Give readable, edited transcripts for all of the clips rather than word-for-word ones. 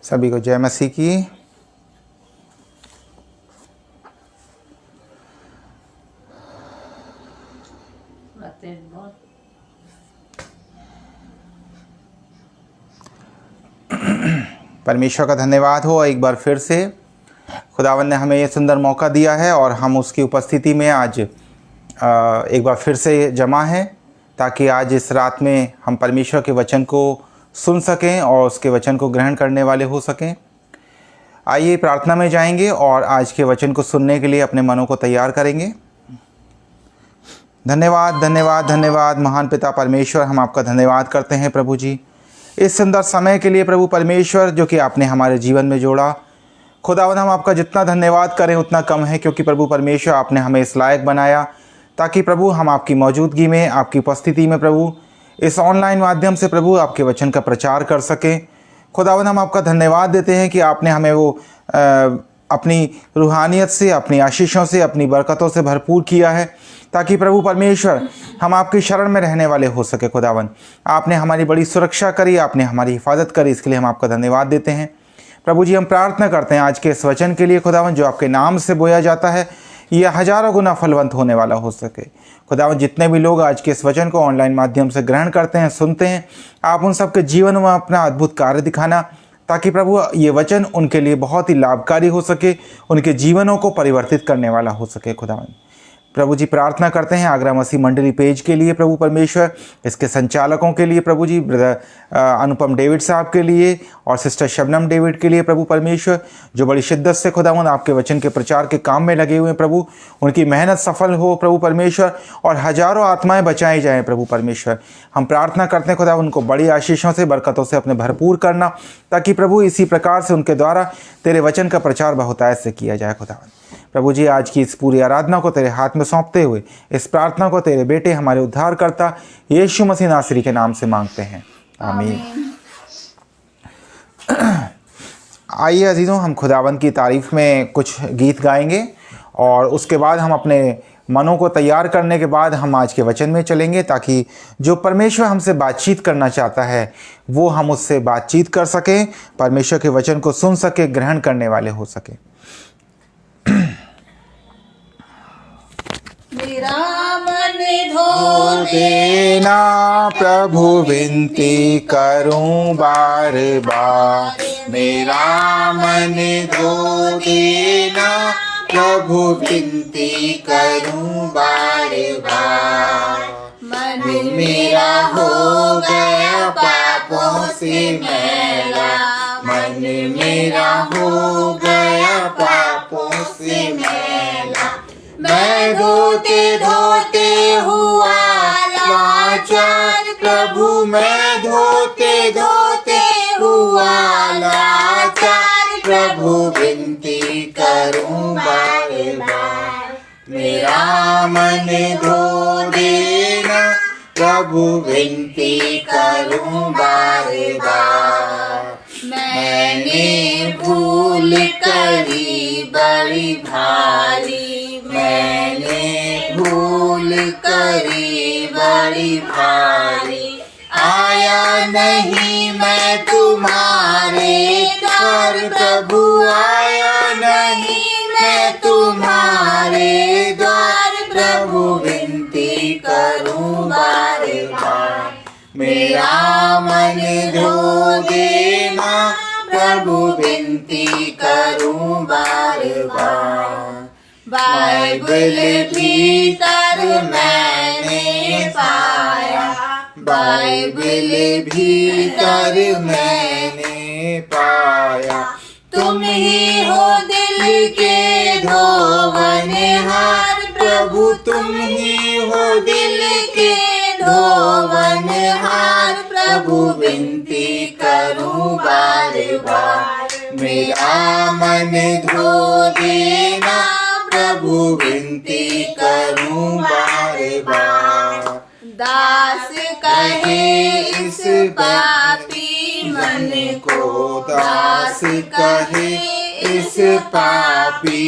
सभी को जय मसीह की। परमेश्वर का धन्यवाद हो एक बार फिर से। खुदावंद ने हमें ये सुंदर मौका दिया है और हम उसकी उपस्थिति में आज एक बार फिर से जमा हैं, ताकि आज इस रात में हम परमेश्वर के वचन को सुन सकें और उसके वचन को ग्रहण करने वाले हो सकें। आइए प्रार्थना में जाएंगे और आज के वचन को सुनने के लिए अपने मनों को तैयार करेंगे। धन्यवाद धन्यवाद धन्यवाद महान पिता परमेश्वर, हम आपका धन्यवाद करते हैं प्रभु जी इस सुंदर समय के लिए प्रभु परमेश्वर, जो कि आपने हमारे जीवन में जोड़ा। खुदावंद हम आपका जितना धन्यवाद करें उतना कम है, क्योंकि प्रभु परमेश्वर आपने हमें इस लायक बनाया ताकि प्रभु हम आपकी मौजूदगी में, आपकी उपस्थिति में प्रभु इस ऑनलाइन माध्यम से प्रभु आपके वचन का प्रचार कर सकें। खुदावंद हम आपका धन्यवाद देते हैं कि आपने हमें वो अपनी रूहानियत से, अपनी आशीषों से, अपनी बरकतों से भरपूर किया है, ताकि प्रभु परमेश्वर हम आपकी शरण में रहने वाले हो सके। खुदावंद आपने हमारी बड़ी सुरक्षा करी, आपने हमारी हिफाजत करी, इसके लिए हम आपका धन्यवाद देते हैं। प्रभु जी हम प्रार्थना करते हैं आज के इस वचन के लिए खुदावंद, जो आपके नाम से बोया जाता है यह हज़ारों गुना फलवंत होने वाला हो सके। खुदावंद जितने भी लोग आज के इस वचन को ऑनलाइन माध्यम से ग्रहण करते हैं, सुनते हैं, आप उन सबके जीवन में अपना अद्भुत कार्य दिखाना, ताकि प्रभु ये वचन उनके लिए बहुत ही लाभकारी हो सके, उनके जीवनों को परिवर्तित करने वाला हो सके। खुदावंद प्रभु जी प्रार्थना करते हैं आगरा मसीह मंडली पेज के लिए प्रभु परमेश्वर, इसके संचालकों के लिए प्रभु जी, ब्रदर अनुपम डेविड साहब के लिए और सिस्टर शबनम डेविड के लिए प्रभु परमेश्वर, जो बड़ी शिद्दत से खुदावंद आपके वचन के प्रचार के काम में लगे हुए हैं प्रभु, उनकी मेहनत सफल हो प्रभु परमेश्वर और हज़ारों आत्माएं बचाई जाएं प्रभु परमेश्वर। हम प्रार्थना करते हैं खुदा उनको बड़ी आशीषों से, बरकतों से अपने भरपूर करना, ताकि प्रभु इसी प्रकार से उनके द्वारा तेरे वचन का प्रचार बहुतायत से किया जाए। खुदावंद प्रभु जी आज की इस पूरी आराधना को तेरे हाथ में सौंपते हुए इस प्रार्थना को तेरे बेटे हमारे उद्धारकर्ता यीशु मसीह नासरी के नाम से मांगते हैं, आमीन। आइए अजीज़ों, हम खुदावंद की तारीफ में कुछ गीत गाएंगे और उसके बाद हम अपने मनों को तैयार करने के बाद हम आज के वचन में चलेंगे, ताकि जो परमेश्वर हमसे बातचीत करना चाहता है वो हम उससे बातचीत कर सकें, परमेश्वर के वचन को सुन सके, ग्रहण करने वाले हो सके। मेरा मन धो देना प्रभु, विनती करूं बार बार, मेरा मन धो देना प्रभु, विनती करूं बार बार। मन मेरा हो गया पापों से मैला, मन मेरा हो गया पापों से मैला। मैं धोते धोते हुआ लाचार प्रभु, मैं धोते धोते हुआ लाचार प्रभु, विनती करूं बार बार। मेरा मन धो देना प्रभु, विनती करूं बार बार। मैंने भूल करी बड़ी भारी, मैंने भूल करी बड़ी भारी। आया नहीं मैं तुम्हारे द्वार प्रभु, आया नहीं मैं तुम्हारे द्वार प्रभु, विनती करूं बार बार। मेरा मन धो देना प्रभु, विनती करूं बार बार। बाइबल भीतर मैंने पाया, बाइबल भीतर मैंने पाया। तुम ही हो दिल के धोवनहार प्रभु, तुम ही हो दिल के धोवनहार प्रभु, विनती करूं बार बार। मेरा मन धो देना प्रभु, विनती करूं बार बार। दास कहे इस पापी मन को, दास कहे इस पापी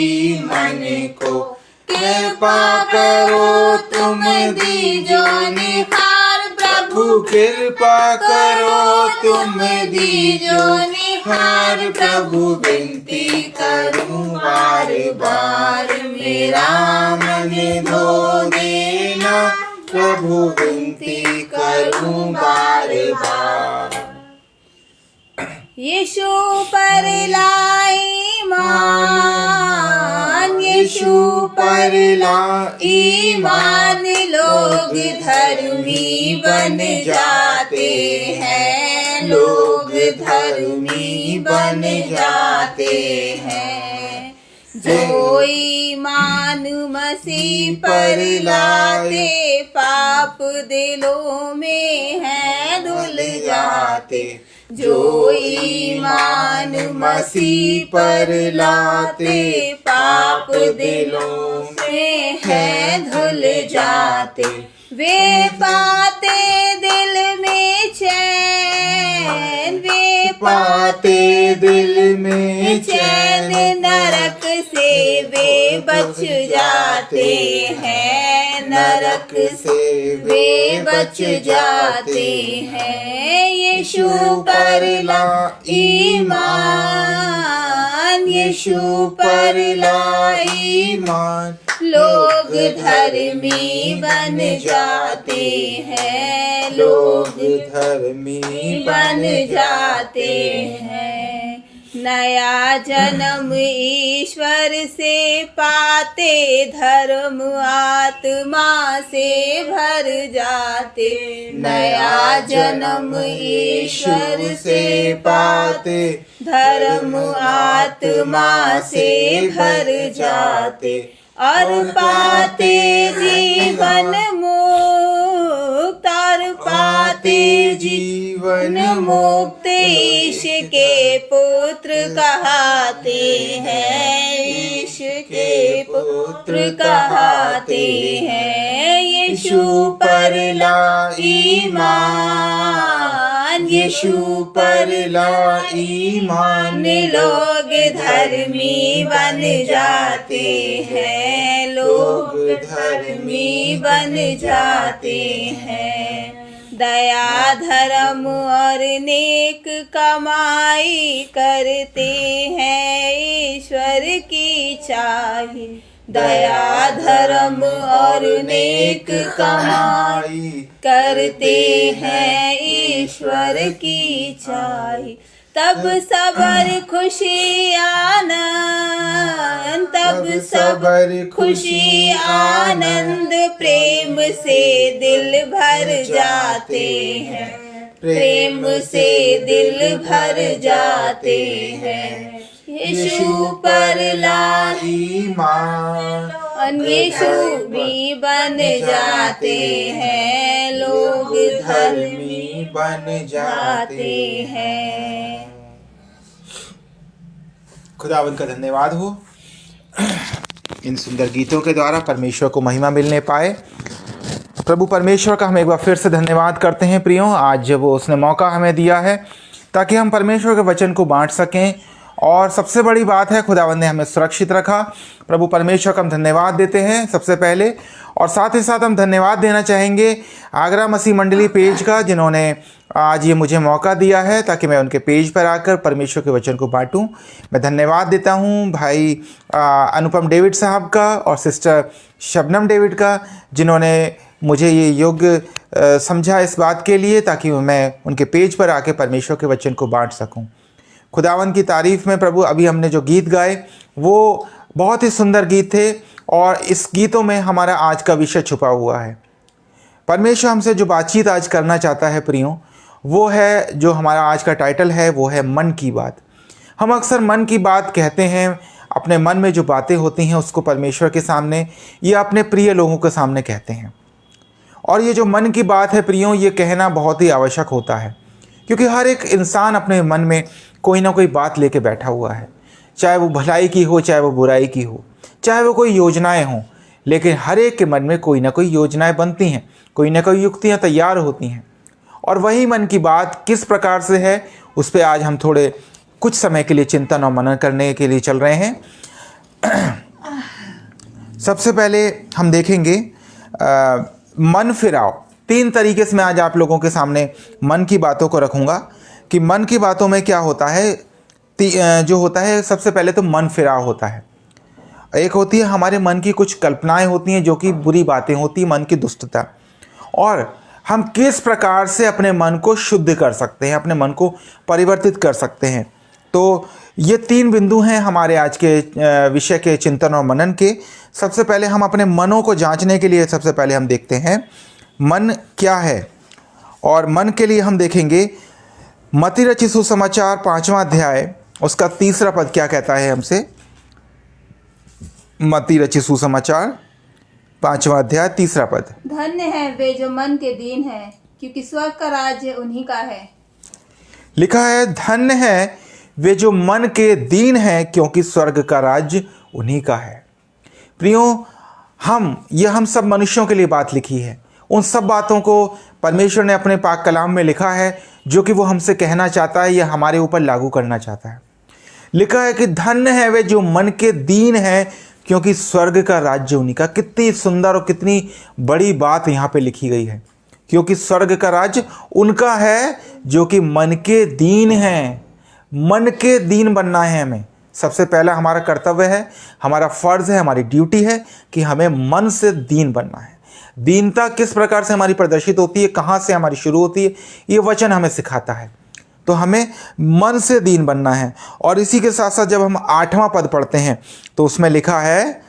मन को, कृपा करो तुम दीजो निखार प्रभु, कृपा करो तुम दीजो निखार बार प्रभु विनती करूं बार बार, मेरा मन धो देना प्रभु विनती करूं बार बार। यीशु पर लाई मान, यीशु पर ईमान, लोग धर्मी बन जाते हैं, लोग धर्मी बन जाते हैं। जो ईमान मसीह पर लाते, पाप दिलों में है धुल जाते। जो ईमान मसीह पर लाते, पाप दिलों में है धुल जाते। वे पाते दिल में चैन, वे पाते दिल में चैन, नरक से वे बच जाते हैं, नरक से वे बच जाते हैं। यीशु पर ईमान, यीशु पर ईमान, लोग धर्मी बन जाते हैं, लोग धर्मी बन जाते हैं। नया जन्म ईश्वर से पाते, धर्म आत्मा से भर जाते। नया जन्म ईश्वर से पाते, धर्म आत्मा से भर जाते। और पाते जीवन मुक्त, और पाते जीवन मुक्त, ईश के पुत्र कहाते हैं, ईश के पुत्र कहाते हैं। यीशु पर ईमान, यीशु पर ईमान, लोग धर्मी बन जाते हैं, लोग धर्मी बन जाते हैं। दया धर्म और नेक कमाई करते हैं, ईश्वर की चाही। दया धर्म और नेक कमाई करते हैं, ईश्वर की चाही। तब सबर खुशी आनंद, तब सबर खुशी आनंद, प्रेम से दिल भर जाते हैं, प्रेम से दिल भर जाते हैं। यीशु पर ईमान, यीशु भी बन जाते हैं, लोग धर्मी बन जाते हैं। खुदावंद का धन्यवाद हो इन सुंदर गीतों के द्वारा परमेश्वर को महिमा मिलने पाए। प्रभु परमेश्वर का हम एक बार फिर से धन्यवाद करते हैं प्रियों, आज वो उसने मौका हमें दिया है ताकि हम परमेश्वर के वचन को बांट सकें। और सबसे बड़ी बात है खुदावंद ने हमें सुरक्षित रखा। प्रभु परमेश्वर का हम धन्यवाद देते हैं सबसे पहले, और साथ ही साथ हम धन्यवाद देना चाहेंगे आगरा मसीह मंडली पेज का, जिन्होंने आज ये मुझे मौका दिया है ताकि मैं उनके पेज पर आकर परमेश्वर के वचन को बांटूं। मैं धन्यवाद देता हूं भाई अनुपम डेविड साहब का और सिस्टर शबनम डेविड का, जिन्होंने मुझे ये योग्य समझा इस बात के लिए ताकि मैं उनके पेज पर आके परमेश्वर के वचन को बांट सकूं। खुदावंद की तारीफ़ में प्रभु अभी हमने जो गीत गाए वो बहुत ही सुंदर गीत थे, और इस गीतों में हमारा आज का विषय छुपा हुआ है। परमेश्वर हमसे जो बातचीत आज करना चाहता है प्रियों, वो है जो हमारा आज का टाइटल है, वो है मन की बात। हम अक्सर मन की बात कहते हैं, अपने मन में जो बातें होती हैं उसको परमेश्वर के सामने या अपने प्रिय लोगों के सामने कहते हैं। और ये जो मन की बात है प्रियों, ये कहना बहुत ही आवश्यक होता है, क्योंकि हर एक इंसान अपने मन में कोई ना कोई बात लेके बैठा हुआ है, चाहे वो भलाई की हो, चाहे वो बुराई की हो, चाहे वो कोई योजनाएं हों, लेकिन हर एक के मन में कोई ना कोई योजनाएं बनती हैं, कोई ना कोई युक्तियां तैयार होती हैं। और वही मन की बात किस प्रकार से है, उस पर आज हम थोड़े कुछ समय के लिए चिंतन और मनन करने के लिए चल रहे हैं। सबसे पहले हम देखेंगे मन फिराव। 3 तरीके से मैं आज आप लोगों के सामने मन की बातों को रखूँगा कि मन की बातों में क्या होता है। जो होता है, सबसे पहले तो मन फिराव होता है। एक होती है हमारे मन की कुछ कल्पनाएं होती हैं जो कि बुरी बातें होती हैं, मन की दुष्टता, और हम किस प्रकार से अपने मन को शुद्ध कर सकते हैं, अपने मन को परिवर्तित कर सकते हैं। तो ये 3 बिंदु हैं हमारे आज के विषय के चिंतन और मनन के। सबसे पहले हम अपने मनों को जांचने के लिए सबसे पहले हम देखते हैं मन क्या है, और मन के लिए हम देखेंगे मत्ती रचित सुसमाचार 5वां अध्याय उसका 3रा पद क्या कहता है हमसे। मत्ती रचित सुसमाचार 5वां अध्याय 3रा पद। धन्य है वे जो मन के दीन है, क्योंकि स्वर्ग का राज्य उन्हीं का है। लिखा है धन्य है वे जो मन के दीन हैं, क्योंकि स्वर्ग का राज्य उन्हीं का है। प्रियो, हम सब मनुष्यों के लिए बात लिखी है। उन सब बातों को परमेश्वर ने अपने पाक कलाम में लिखा है जो कि वो हमसे कहना चाहता है या हमारे ऊपर लागू करना चाहता है। लिखा है कि धन्य है वे जो मन के दीन हैं, क्योंकि स्वर्ग का राज्य उन्हीं का। कितनी सुंदर और कितनी बड़ी बात यहाँ पे लिखी गई है, क्योंकि स्वर्ग का राज्य उनका है जो कि मन के दीन हैं। मन के दीन बनना है हमें। सबसे पहला हमारा कर्तव्य है, हमारा फर्ज है, हमारी ड्यूटी है कि हमें मन से दीन बनना है। दीनता किस प्रकार से हमारी प्रदर्शित होती है, कहाँ से हमारी शुरू होती है, ये वचन हमें सिखाता है। तो हमें मन से दीन बनना है। और इसी के साथ साथ जब हम 8वां पद पढ़ते हैं तो उसमें लिखा है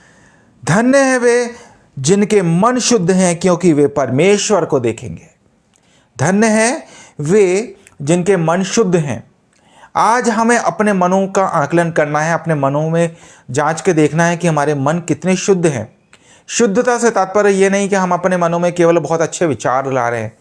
धन्य है वे जिनके मन शुद्ध हैं, क्योंकि वे परमेश्वर को देखेंगे। धन्य है वे जिनके मन शुद्ध हैं। आज हमें अपने मनों का आकलन करना है, अपने मनों में जांच के देखना है कि हमारे मन कितने शुद्ध हैं। शुद्धता से तात्पर्य ये नहीं कि हम अपने मनों में केवल बहुत अच्छे विचार ला रहे हैं।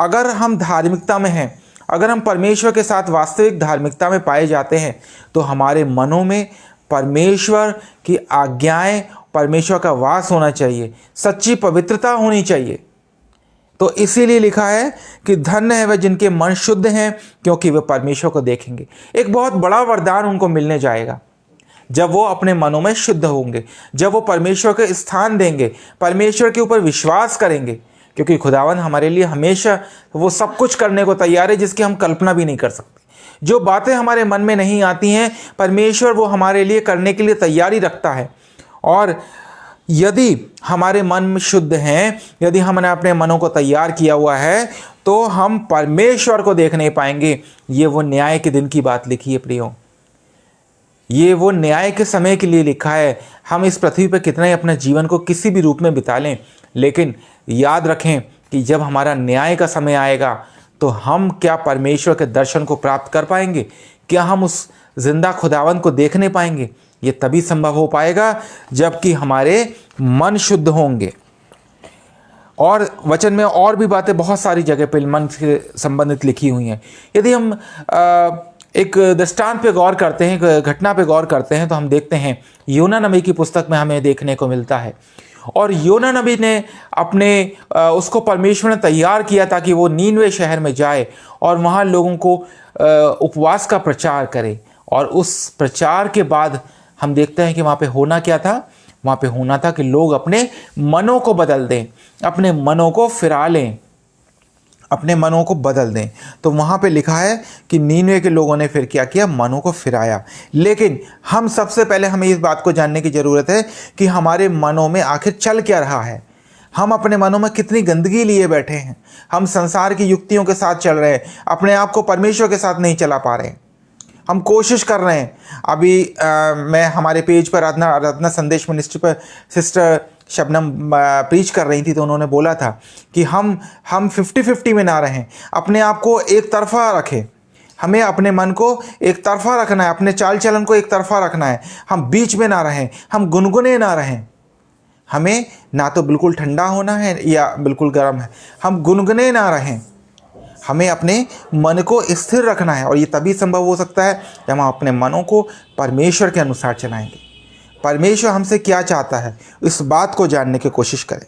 अगर हम धार्मिकता में हैं, अगर हम परमेश्वर के साथ वास्तविक धार्मिकता में पाए जाते हैं, तो हमारे मनों में परमेश्वर की आज्ञाएं, परमेश्वर का वास होना चाहिए, सच्ची पवित्रता होनी चाहिए। तो इसीलिए लिखा है कि धन्य है वे जिनके मन शुद्ध हैं, क्योंकि वे परमेश्वर को देखेंगे। एक बहुत बड़ा वरदान उनको मिलने जाएगा जब वो अपने मनों में शुद्ध होंगे, जब वो परमेश्वर के स्थान देंगे, परमेश्वर के ऊपर विश्वास करेंगे, क्योंकि खुदावन हमारे लिए हमेशा वो सब कुछ करने को तैयार है जिसकी हम कल्पना भी नहीं कर सकते। जो बातें हमारे मन में नहीं आती हैं, परमेश्वर वो हमारे लिए करने के लिए तैयारी रखता है। और यदि हमारे मन शुद्ध हैं, यदि हमने अपने मनों को तैयार किया हुआ है, तो हम परमेश्वर को देख नहीं पाएंगे। ये वो न्याय के दिन की बात लिखी है प्रियो, ये वो न्याय के समय के लिए लिखा है। हम इस पृथ्वी पर कितना ही अपने जीवन को किसी भी रूप में बिता लें, लेकिन याद रखें कि जब हमारा न्याय का समय आएगा तो हम क्या परमेश्वर के दर्शन को प्राप्त कर पाएंगे? क्या हम उस जिंदा खुदावन को देखने पाएंगे? ये तभी संभव हो पाएगा जबकि हमारे मन शुद्ध होंगे। और वचन में और भी बातें बहुत सारी जगह पे मन से संबंधित लिखी हुई हैं। यदि हम एक दृष्टांत पे गौर करते हैं, घटना पे गौर करते हैं, तो हम देखते हैं योना नबी की पुस्तक में हमें देखने को मिलता है। और योना नबी ने उसको परमेश्वर ने तैयार किया ताकि वो नीनवे शहर में जाए और वहाँ लोगों को उपवास का प्रचार करे। और उस प्रचार के बाद हम देखते हैं कि वहाँ पे होना क्या था? वहाँ पे होना था कि लोग अपने मनों को बदल दें, अपने मनों को फिरा लें, अपने मनों को बदल दें। तो वहाँ पे लिखा है कि नीनवे के लोगों ने फिर क्या किया? मनों को फिराया। लेकिन हम सबसे पहले हमें इस बात को जानने की ज़रूरत है कि हमारे मनों में आखिर चल क्या रहा है। हम अपने मनों में कितनी गंदगी लिए बैठे हैं। हम संसार की युक्तियों के साथ चल रहे हैं, अपने आप को परमेश्वर के साथ नहीं चला पा रहे हैं। हम कोशिश कर रहे हैं। अभी मैं हमारे पेज पर आराधना संदेश मिनिस्ट्री पर सिस्टर शबनम प्रीच कर रही थी, तो उन्होंने बोला था कि हम 50-50 में ना रहें, अपने आप को एक तरफा रखें। हमें अपने मन को एक तरफा रखना है, अपने चाल चलन को एक तरफा रखना है। हम बीच में ना रहें, हम गुनगुने ना रहें। हमें ना तो बिल्कुल ठंडा होना है या बिल्कुल गर्म है, हम गुनगुने ना रहें। हमें अपने मन को स्थिर रखना है, और ये तभी संभव हो सकता है जब हम अपने मनों को परमेश्वर के अनुसार चलाएंगे। परमेश्वर हमसे क्या चाहता है, इस बात को जानने की कोशिश करें।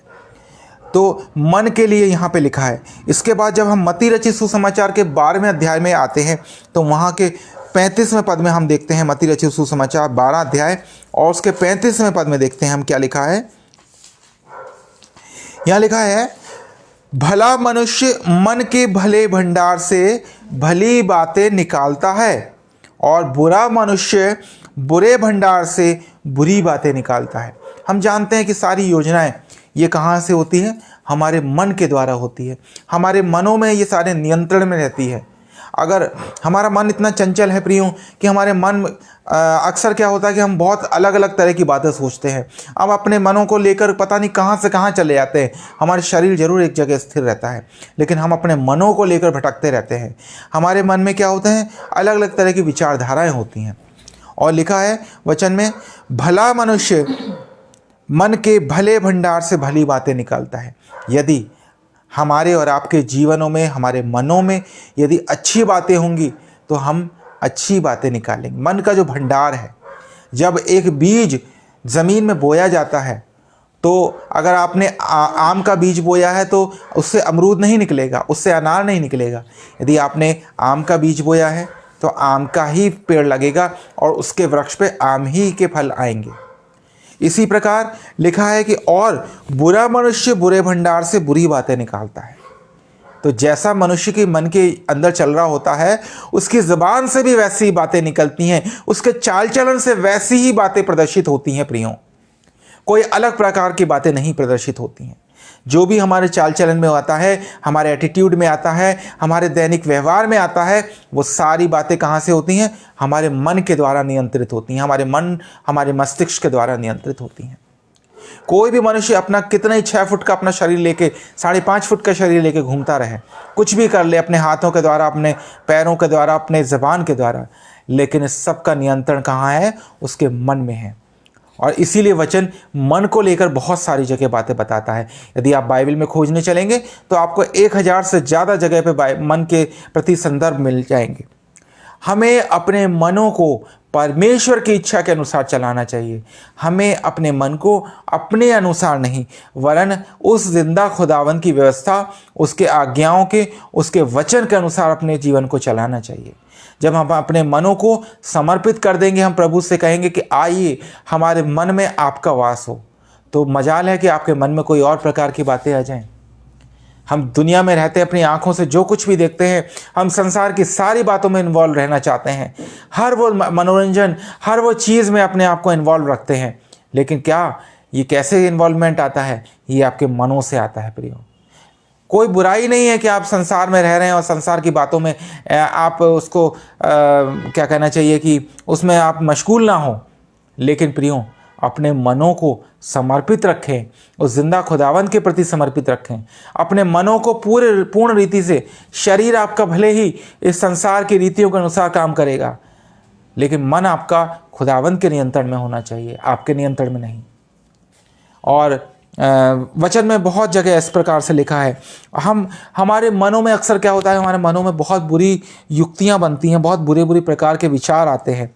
तो मन के लिए यहाँ पे लिखा है। इसके बाद जब हम मत्ती रचित सुसमाचार के 12वें अध्याय में आते हैं, तो वहाँ के 35वें पद में हम देखते हैं, मत्ती रचित सुसमाचार 12 अध्याय और उसके 35वें पद में देखते हैं हम क्या लिखा है। यहाँ लिखा है, भला मनुष्य मन के भले भंडार से भली बातें निकालता है, और बुरा मनुष्य बुरे भंडार से बुरी बातें निकालता है। हम जानते हैं कि सारी योजनाएं ये कहाँ से होती हैं? हमारे मन के द्वारा होती है। हमारे मनों में ये सारे नियंत्रण में रहती है। अगर हमारा मन इतना चंचल है प्रियों कि हमारे मन अक्सर क्या होता है कि हम बहुत अलग अलग तरह की बातें सोचते हैं। अब अपने मनों को लेकर पता नहीं कहाँ से कहाँ चले जाते हैं। हमारे शरीर जरूर एक जगह स्थिर रहता है, लेकिन हम अपने मनों को लेकर भटकते रहते हैं। हमारे मन में क्या होते हैं? अलग अलग तरह की विचारधाराएं होती हैं। और लिखा है वचन में, भला मनुष्य मन के भले भंडार से भली बातें निकालता है। यदि हमारे और आपके जीवनों में, हमारे मनों में यदि अच्छी बातें होंगी तो हम अच्छी बातें निकालेंगे। मन का जो भंडार है, जब एक बीज ज़मीन में बोया जाता है तो अगर आपने आम का बीज बोया है तो उससे अमरूद नहीं निकलेगा, उससे अनार नहीं निकलेगा। यदि आपने आम का बीज बोया है तो आम का ही पेड़ लगेगा और उसके वृक्ष पे आम ही के फल आएंगे। इसी प्रकार लिखा है कि और बुरा मनुष्य बुरे भंडार से बुरी बातें निकालता है। तो जैसा मनुष्य के मन के अंदर चल रहा होता है, उसकी ज़बान से भी वैसी ही बातें निकलती हैं, उसके चाल चलन से वैसी ही बातें प्रदर्शित होती हैं प्रियों। कोई अलग प्रकार की बातें नहीं प्रदर्शित होती हैं। जो भी हमारे चाल चलन में आता है, हमारे एटीट्यूड में आता है, हमारे दैनिक व्यवहार में आता है, वो सारी बातें कहाँ से होती हैं? हमारे मन के द्वारा नियंत्रित होती हैं। हमारे मन, हमारे मस्तिष्क के द्वारा नियंत्रित होती हैं। कोई भी मनुष्य अपना कितना ही 6 फुट का अपना शरीर लेके, 5.5 फुट का शरीर लेके घूमता रहे, कुछ भी कर ले अपने हाथों के द्वारा, अपने पैरों के द्वारा, अपने ज़बान के द्वारा, लेकिन इस सब का नियंत्रण कहाँ है? उसके मन में है। और इसीलिए वचन मन को लेकर बहुत सारी जगह बातें बताता है। यदि आप बाइबल में खोजने चलेंगे तो आपको 1000 से ज़्यादा जगह पे मन के प्रति संदर्भ मिल जाएंगे। हमें अपने मनों को परमेश्वर की इच्छा के अनुसार चलाना चाहिए। हमें अपने मन को अपने अनुसार नहीं, वरन उस जिंदा खुदावन की व्यवस्था, उसके आज्ञाओं के, उसके वचन के अनुसार अपने जीवन को चलाना चाहिए। जब हम अपने मनों को समर्पित कर देंगे, हम प्रभु से कहेंगे कि आइए हमारे मन में आपका वास हो, तो मजाल है कि आपके मन में कोई और प्रकार की बातें आ जाएं। हम दुनिया में रहते अपनी आंखों से जो कुछ भी देखते हैं, हम संसार की सारी बातों में इन्वॉल्व रहना चाहते हैं। हर वो मनोरंजन, हर वो चीज़ में अपने आप को इन्वॉल्व रखते हैं। लेकिन क्या ये कैसे इन्वॉल्वमेंट आता है? ये आपके मनों से आता है प्रियो। कोई बुराई नहीं है कि आप संसार में रह रहे हैं और संसार की बातों में आप उसको क्या कहना चाहिए कि उसमें आप मशगूल ना हो। लेकिन प्रियो, अपने मनों को समर्पित रखें, उस जिंदा खुदावंद के प्रति समर्पित रखें। अपने मनों को पूर्ण रीति से, शरीर आपका भले ही इस संसार की रीतियों के अनुसार काम करेगा, लेकिन मन आपका खुदावंद के नियंत्रण में होना चाहिए, आपके नियंत्रण में नहीं। और वचन में बहुत जगह इस प्रकार से लिखा है। हमारे मनों में अक्सर क्या होता है? हमारे मनों में बहुत बुरी युक्तियाँ बनती हैं, बहुत बुरे बुरे प्रकार के विचार आते हैं।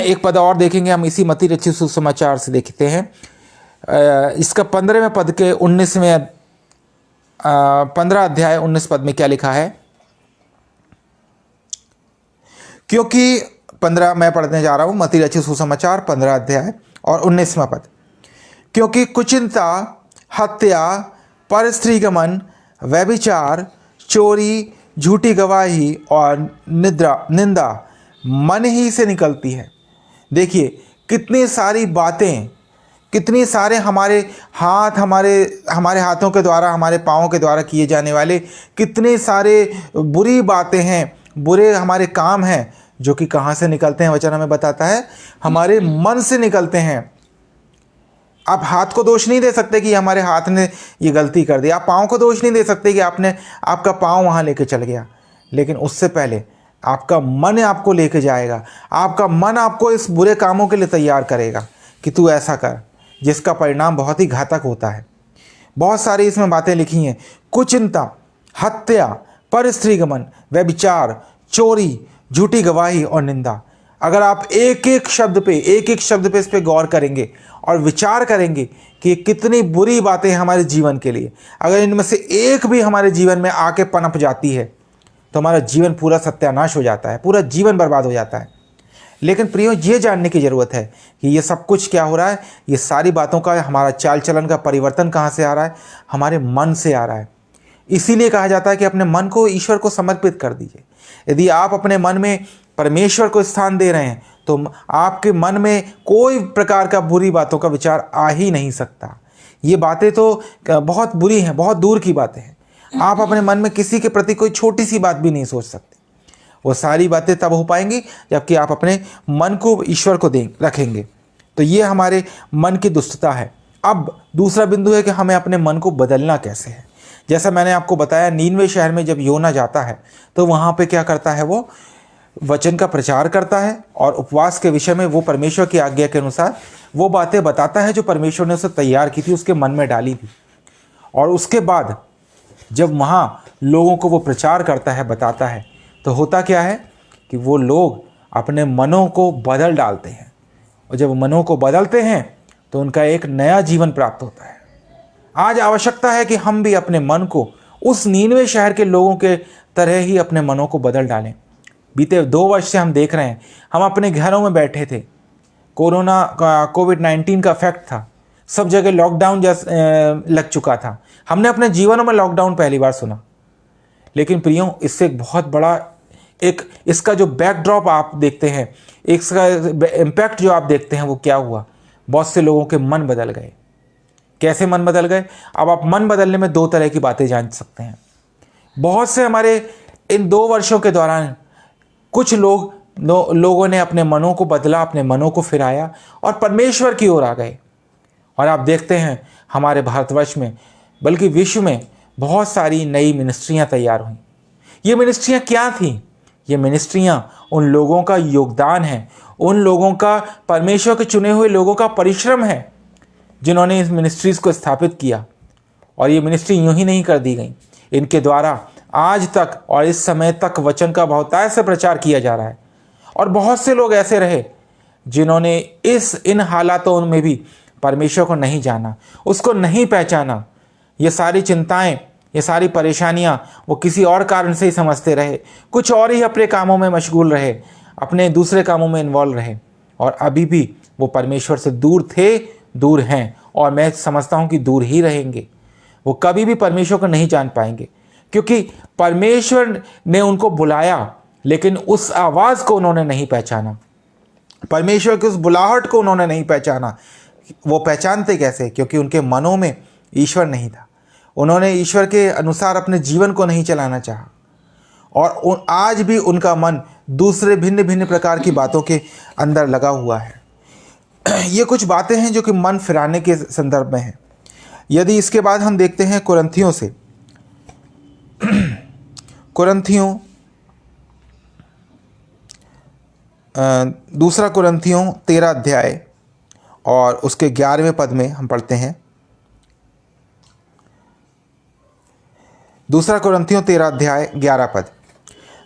एक पद और देखेंगे हम, इसी मत्ती रचित सुसमाचार से देखते हैं। इसका 15वें पद के 19वें 15 अध्याय 19 पद में क्या लिखा है? क्योंकि 15 मैं पढ़ने जा रहा हूँ, मत्ती रचित सुसमाचार 15 अध्याय और 19वां पद। क्योंकि कुचिंता, हत्या, परस्त्रीगमन, व्यभिचार, चोरी, झूठी गवाही और निंदा मन ही से निकलती है। देखिए कितनी सारी बातें, कितनी सारे हमारे हाथों के द्वारा, हमारे पाँवों के द्वारा किए जाने वाले कितने सारे बुरी बातें हैं, बुरे हमारे काम हैं, जो कि कहाँ से निकलते हैं? वचन हमें बताता है हमारे मन से निकलते हैं। आप हाथ को दोष नहीं दे सकते कि हमारे हाथ ने ये गलती कर दी। आप पाँव को दोष नहीं दे सकते कि आपका पाँव वहाँ लेके चल गया। लेकिन उससे पहले आपका मन आपको लेके जाएगा। आपका मन आपको इस बुरे कामों के लिए तैयार करेगा कि तू ऐसा कर, जिसका परिणाम बहुत ही घातक होता है। बहुत सारी इसमें बातें लिखी हैं। कुचिंता, हत्या, परस्त्रीगमन, व्यभिचार, चोरी, झूठी गवाही और निंदा। अगर आप एक एक शब्द पे इस पे गौर करेंगे और विचार करेंगे कि कितनी बुरी बातें हमारे जीवन के लिए, अगर इनमें से एक भी हमारे जीवन में आके पनप जाती है तो हमारा जीवन पूरा सत्यानाश हो जाता है, पूरा जीवन बर्बाद हो जाता है। लेकिन प्रियो, ये जानने की ज़रूरत है कि ये सब कुछ क्या हो रहा है। ये सारी बातों का, हमारा चाल चलन का परिवर्तन कहाँ से आ रहा है? हमारे मन से आ रहा है। इसीलिए कहा जाता है कि अपने मन को ईश्वर को समर्पित कर दीजिए। यदि आप अपने मन में परमेश्वर को स्थान दे रहे हैं तो आपके मन में कोई प्रकार का बुरी बातों का विचार आ ही नहीं सकता। ये बातें तो बहुत बुरी हैं, बहुत दूर की बातें हैं। आप अपने मन में किसी के प्रति कोई छोटी सी बात भी नहीं सोच सकते। वो सारी बातें तब हो पाएंगी जबकि आप अपने मन को ईश्वर को रखेंगे। तो ये हमारे मन की दुष्टता है। अब दूसरा बिंदु है कि हमें अपने मन को बदलना कैसे है। जैसा मैंने आपको बताया, नीनवे शहर में जब योना जाता है तो वहाँ पे क्या करता है, वो वचन का प्रचार करता है और उपवास के विषय में वो परमेश्वर की आज्ञा के अनुसार वो बातें बताता है जो परमेश्वर ने उसे तैयार की थी, उसके मन में डाली थी। और उसके बाद जब वहाँ लोगों को वो प्रचार करता है, बताता है, तो होता क्या है कि वो लोग अपने मनों को बदल डालते हैं। और जब मनों को बदलते हैं तो उनका एक नया जीवन प्राप्त होता है। आज आवश्यकता है कि हम भी अपने मन को उस नीनवे शहर के लोगों के तरह ही अपने मनों को बदल डालें। बीते 2 वर्ष से हम देख रहे हैं, हम अपने घरों में बैठे थे, कोविड-19 का इफेक्ट था, सब जगह लॉकडाउन लग चुका था। हमने अपने जीवनों में लॉकडाउन पहली बार सुना। लेकिन प्रियों, इससे एक बहुत बड़ा इसका जो बैकड्रॉप आप देखते हैं, इसका इम्पैक्ट जो आप देखते हैं, वो क्या हुआ, बहुत से लोगों के मन बदल गए। कैसे मन बदल गए? अब आप मन बदलने में 2 तरह की बातें जान सकते हैं। बहुत से हमारे इन 2 वर्षों के दौरान कुछ लोगों ने अपने मनों को बदला, अपने मनों को फिराया और परमेश्वर की ओर आ गए। और आप देखते हैं हमारे भारतवर्ष में, बल्कि विश्व में, बहुत सारी नई मिनिस्ट्रियां तैयार हुई। ये मिनिस्ट्रियां क्या थीं? ये मिनिस्ट्रियां उन लोगों का योगदान है, उन लोगों का, परमेश्वर के चुने हुए लोगों का परिश्रम है जिन्होंने इस मिनिस्ट्रीज़ को स्थापित किया। और ये मिनिस्ट्री यूं ही नहीं कर दी गई, इनके द्वारा आज तक और इस समय तक वचन का बहुतायत से प्रचार किया जा रहा है। और बहुत से लोग ऐसे रहे जिन्होंने इन हालातों में भी परमेश्वर को नहीं जाना, उसको नहीं पहचाना। ये सारी चिंताएं, ये सारी परेशानियां वो किसी और कारण से ही समझते रहे, कुछ और ही अपने कामों में मशगूल रहे, अपने दूसरे कामों में इन्वॉल्व रहे और अभी भी वो परमेश्वर से दूर थे, दूर हैं और मैं समझता हूं कि दूर ही रहेंगे। वो कभी भी परमेश्वर को नहीं जान पाएंगे क्योंकि परमेश्वर ने उनको बुलाया लेकिन उस आवाज़ को उन्होंने नहीं पहचाना, परमेश्वर की उस बुलाहट को उन्होंने नहीं पहचाना। वो पहचानते कैसे? क्योंकि उनके मनों में ईश्वर नहीं था। उन्होंने ईश्वर के अनुसार अपने जीवन को नहीं चलाना चाहा और आज भी उनका मन दूसरे भिन्न भिन्न प्रकार की बातों के अंदर लगा हुआ है। ये कुछ बातें हैं जो कि मन फिराने के संदर्भ में हैं। यदि इसके बाद हम देखते हैं कुरिन्थियों से, दूसरा कुरिन्थियों 13 अध्याय और उसके 11वें पद में हम पढ़ते हैं। दूसरा कुरिन्थियों 13 अध्याय 11 पद,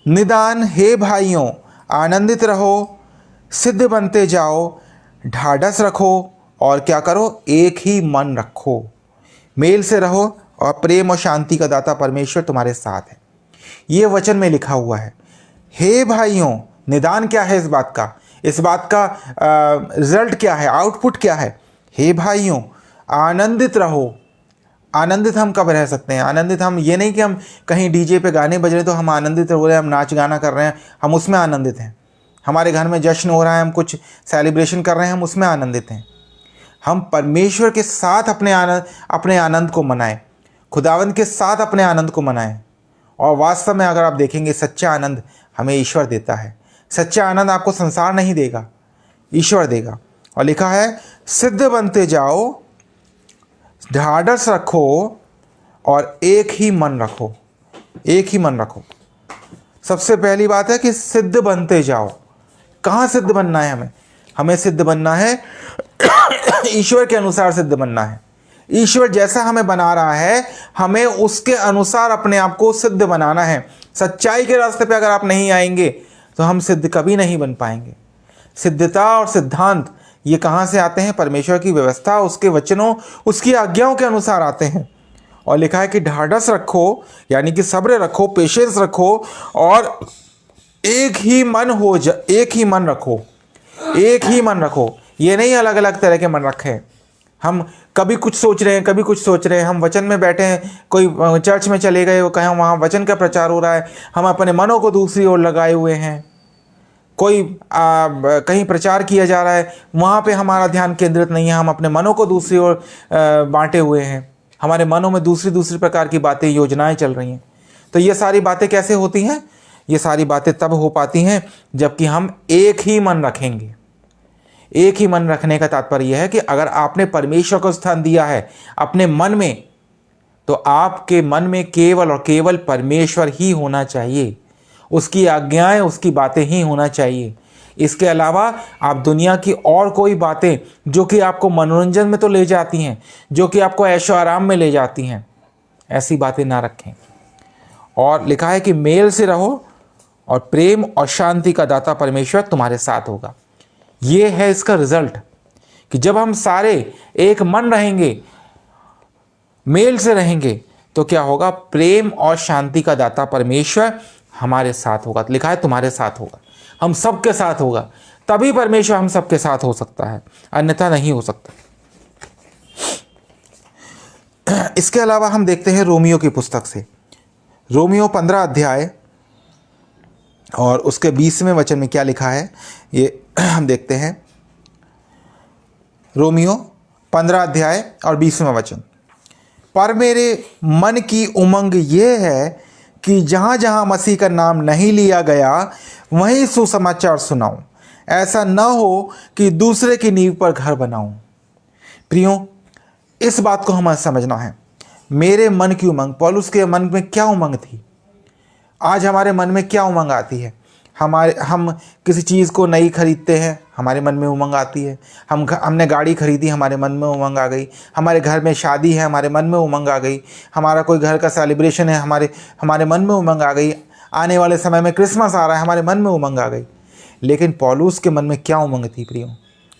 निदान हे भाइयों आनंदित रहो, सिद्ध बनते जाओ, ढाढ़स रखो और क्या करो, एक ही मन रखो, मेल से रहो और प्रेम और शांति का दाता परमेश्वर तुम्हारे साथ है। ये वचन में लिखा हुआ है। हे भाइयों, निदान क्या है इस बात का? इस बात का रिजल्ट क्या है, आउटपुट क्या है? हे भाइयों आनंदित रहो। आनंदित हम कब रह सकते हैं? आनंदित हम ये नहीं कि हम कहीं डीजे पे गाने बज रहे तो हम आनंदित हो रहे हैं, हम नाच गाना कर रहे हैं, हम उसमें आनंदित हैं। हमारे घर में जश्न हो रहा है, हम कुछ सेलिब्रेशन कर रहे हैं, हम उसमें आनंदित हैं। हम परमेश्वर के साथ अपने आनंद को मनाएं, खुदावंद के साथ अपने आनंद को मनाएं। और वास्तव में अगर आप देखेंगे, सच्चा आनंद हमें ईश्वर देता है। सच्चा आनंद आपको संसार नहीं देगा, ईश्वर देगा। और लिखा है सिद्ध बनते जाओ, ढाढ़स रखो और एक ही मन रखो, एक ही मन रखो। सबसे पहली बात है कि सिद्ध बनते जाओ। कहाँ सिद्ध बनना है? हमें सिद्ध बनना है ईश्वर के अनुसार सिद्ध बनना है। ईश्वर जैसा हमें बना रहा है, हमें उसके अनुसार अपने आप को सिद्ध बनाना है। सच्चाई के रास्ते पे अगर आप नहीं आएंगे तो हम सिद्ध कभी नहीं बन पाएंगे। सिद्धता और सिद्धांत ये कहाँ से आते हैं? परमेश्वर की व्यवस्था, उसके वचनों, उसकी आज्ञाओं के अनुसार आते हैं। और लिखा है कि ढाढ़स रखो, यानी कि सब्र रखो, पेशेंस रखो और एक ही मन रखो, एक ही मन रखो। ये नहीं अलग अलग तरह के मन रखें। हम कभी कुछ सोच रहे हैं, कभी कुछ सोच रहे हैं। हम वचन में बैठे हैं, कोई चर्च में चले गए, वो कहीं वहाँ वचन का प्रचार हो रहा है, हम अपने मनों को दूसरी ओर लगाए हुए हैं। कोई कहीं प्रचार किया जा रहा है, वहाँ पे हमारा ध्यान केंद्रित नहीं है, हम अपने मनों को दूसरी ओर बांटे हुए हैं, हमारे मनों में दूसरी दूसरी प्रकार की बातें, योजनाएं चल रही हैं। तो ये सारी बातें कैसे होती हैं? ये सारी बातें तब हो पाती हैं जबकि हम एक ही मन रखेंगे। एक ही मन रखने का तात्पर्य यह है कि अगर आपने परमेश्वर को स्थान दिया है अपने मन में, तो आपके मन में केवल और केवल परमेश्वर ही होना चाहिए, उसकी आज्ञाएं, उसकी बातें ही होना चाहिए। इसके अलावा आप दुनिया की और कोई बातें जो कि आपको मनोरंजन में तो ले जाती हैं, जो कि आपको ऐशो आराम में ले जाती हैं, ऐसी बातें ना रखें। और लिखा है कि मेल से रहो और प्रेम और शांति का दाता परमेश्वर तुम्हारे साथ होगा। ये है इसका रिजल्ट कि जब हम सारे एक मन रहेंगे, मेल से रहेंगे, तो क्या होगा? प्रेम और शांति का दाता परमेश्वर हमारे साथ होगा। लिखा है तुम्हारे साथ होगा, हम सबके साथ होगा, तभी परमेश्वर हम सबके साथ हो सकता है, अन्यथा नहीं हो सकता। इसके अलावा हम देखते हैं रोमियो की पुस्तक से, रोमियो 15 अध्याय और उसके 20वें वचन में क्या लिखा है, ये हम देखते हैं। रोमियो 15 अध्याय और 20वां वचन। पर मेरे मन की उमंग ये है कि जहाँ जहाँ मसीह का नाम नहीं लिया गया वहीं सुसमाचार सुनाऊं, ऐसा न हो कि दूसरे की नींव पर घर बनाऊं। प्रियो, इस बात को हमें समझना है। मेरे मन की उमंग, पौलुस के मन में क्या उमंग थी? आज हमारे मन में क्या उमंग आती है? हम किसी चीज़ को नई खरीदते हैं, हमारे मन में उमंग आती है। हमने गाड़ी खरीदी, हमारे मन में उमंग आ गई। हमारे घर में शादी है, हमारे मन में उमंग आ गई। हमारा कोई घर का सेलिब्रेशन है, हमारे मन में उमंग आ गई। आने वाले समय में क्रिसमस आ रहा है, हमारे मन में उमंग आ गई। लेकिन पौलुस के मन में क्या उमंग थी प्रियो?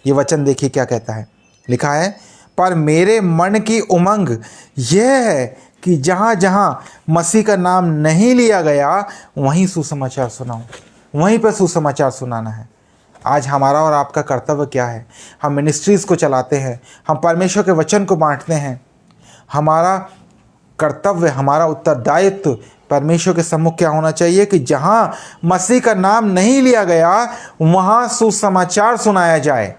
ये वचन देखिए क्या कहता है। लिखा है, पर मेरे मन की उमंग यह है कि जहाँ जहाँ मसीह का नाम नहीं लिया गया वहीं सुसमाचार सुनाऊं, वहीं पर सुसमाचार सुनाना है। आज हमारा और आपका कर्तव्य क्या है? हम मिनिस्ट्रीज़ को चलाते हैं, हम परमेश्वर के वचन को बांटते हैं। हमारा कर्तव्य, हमारा उत्तरदायित्व परमेश्वर के सम्मुख क्या होना चाहिए कि जहाँ मसीह का नाम नहीं लिया गया वहाँ सुसमाचार सुनाया जाए।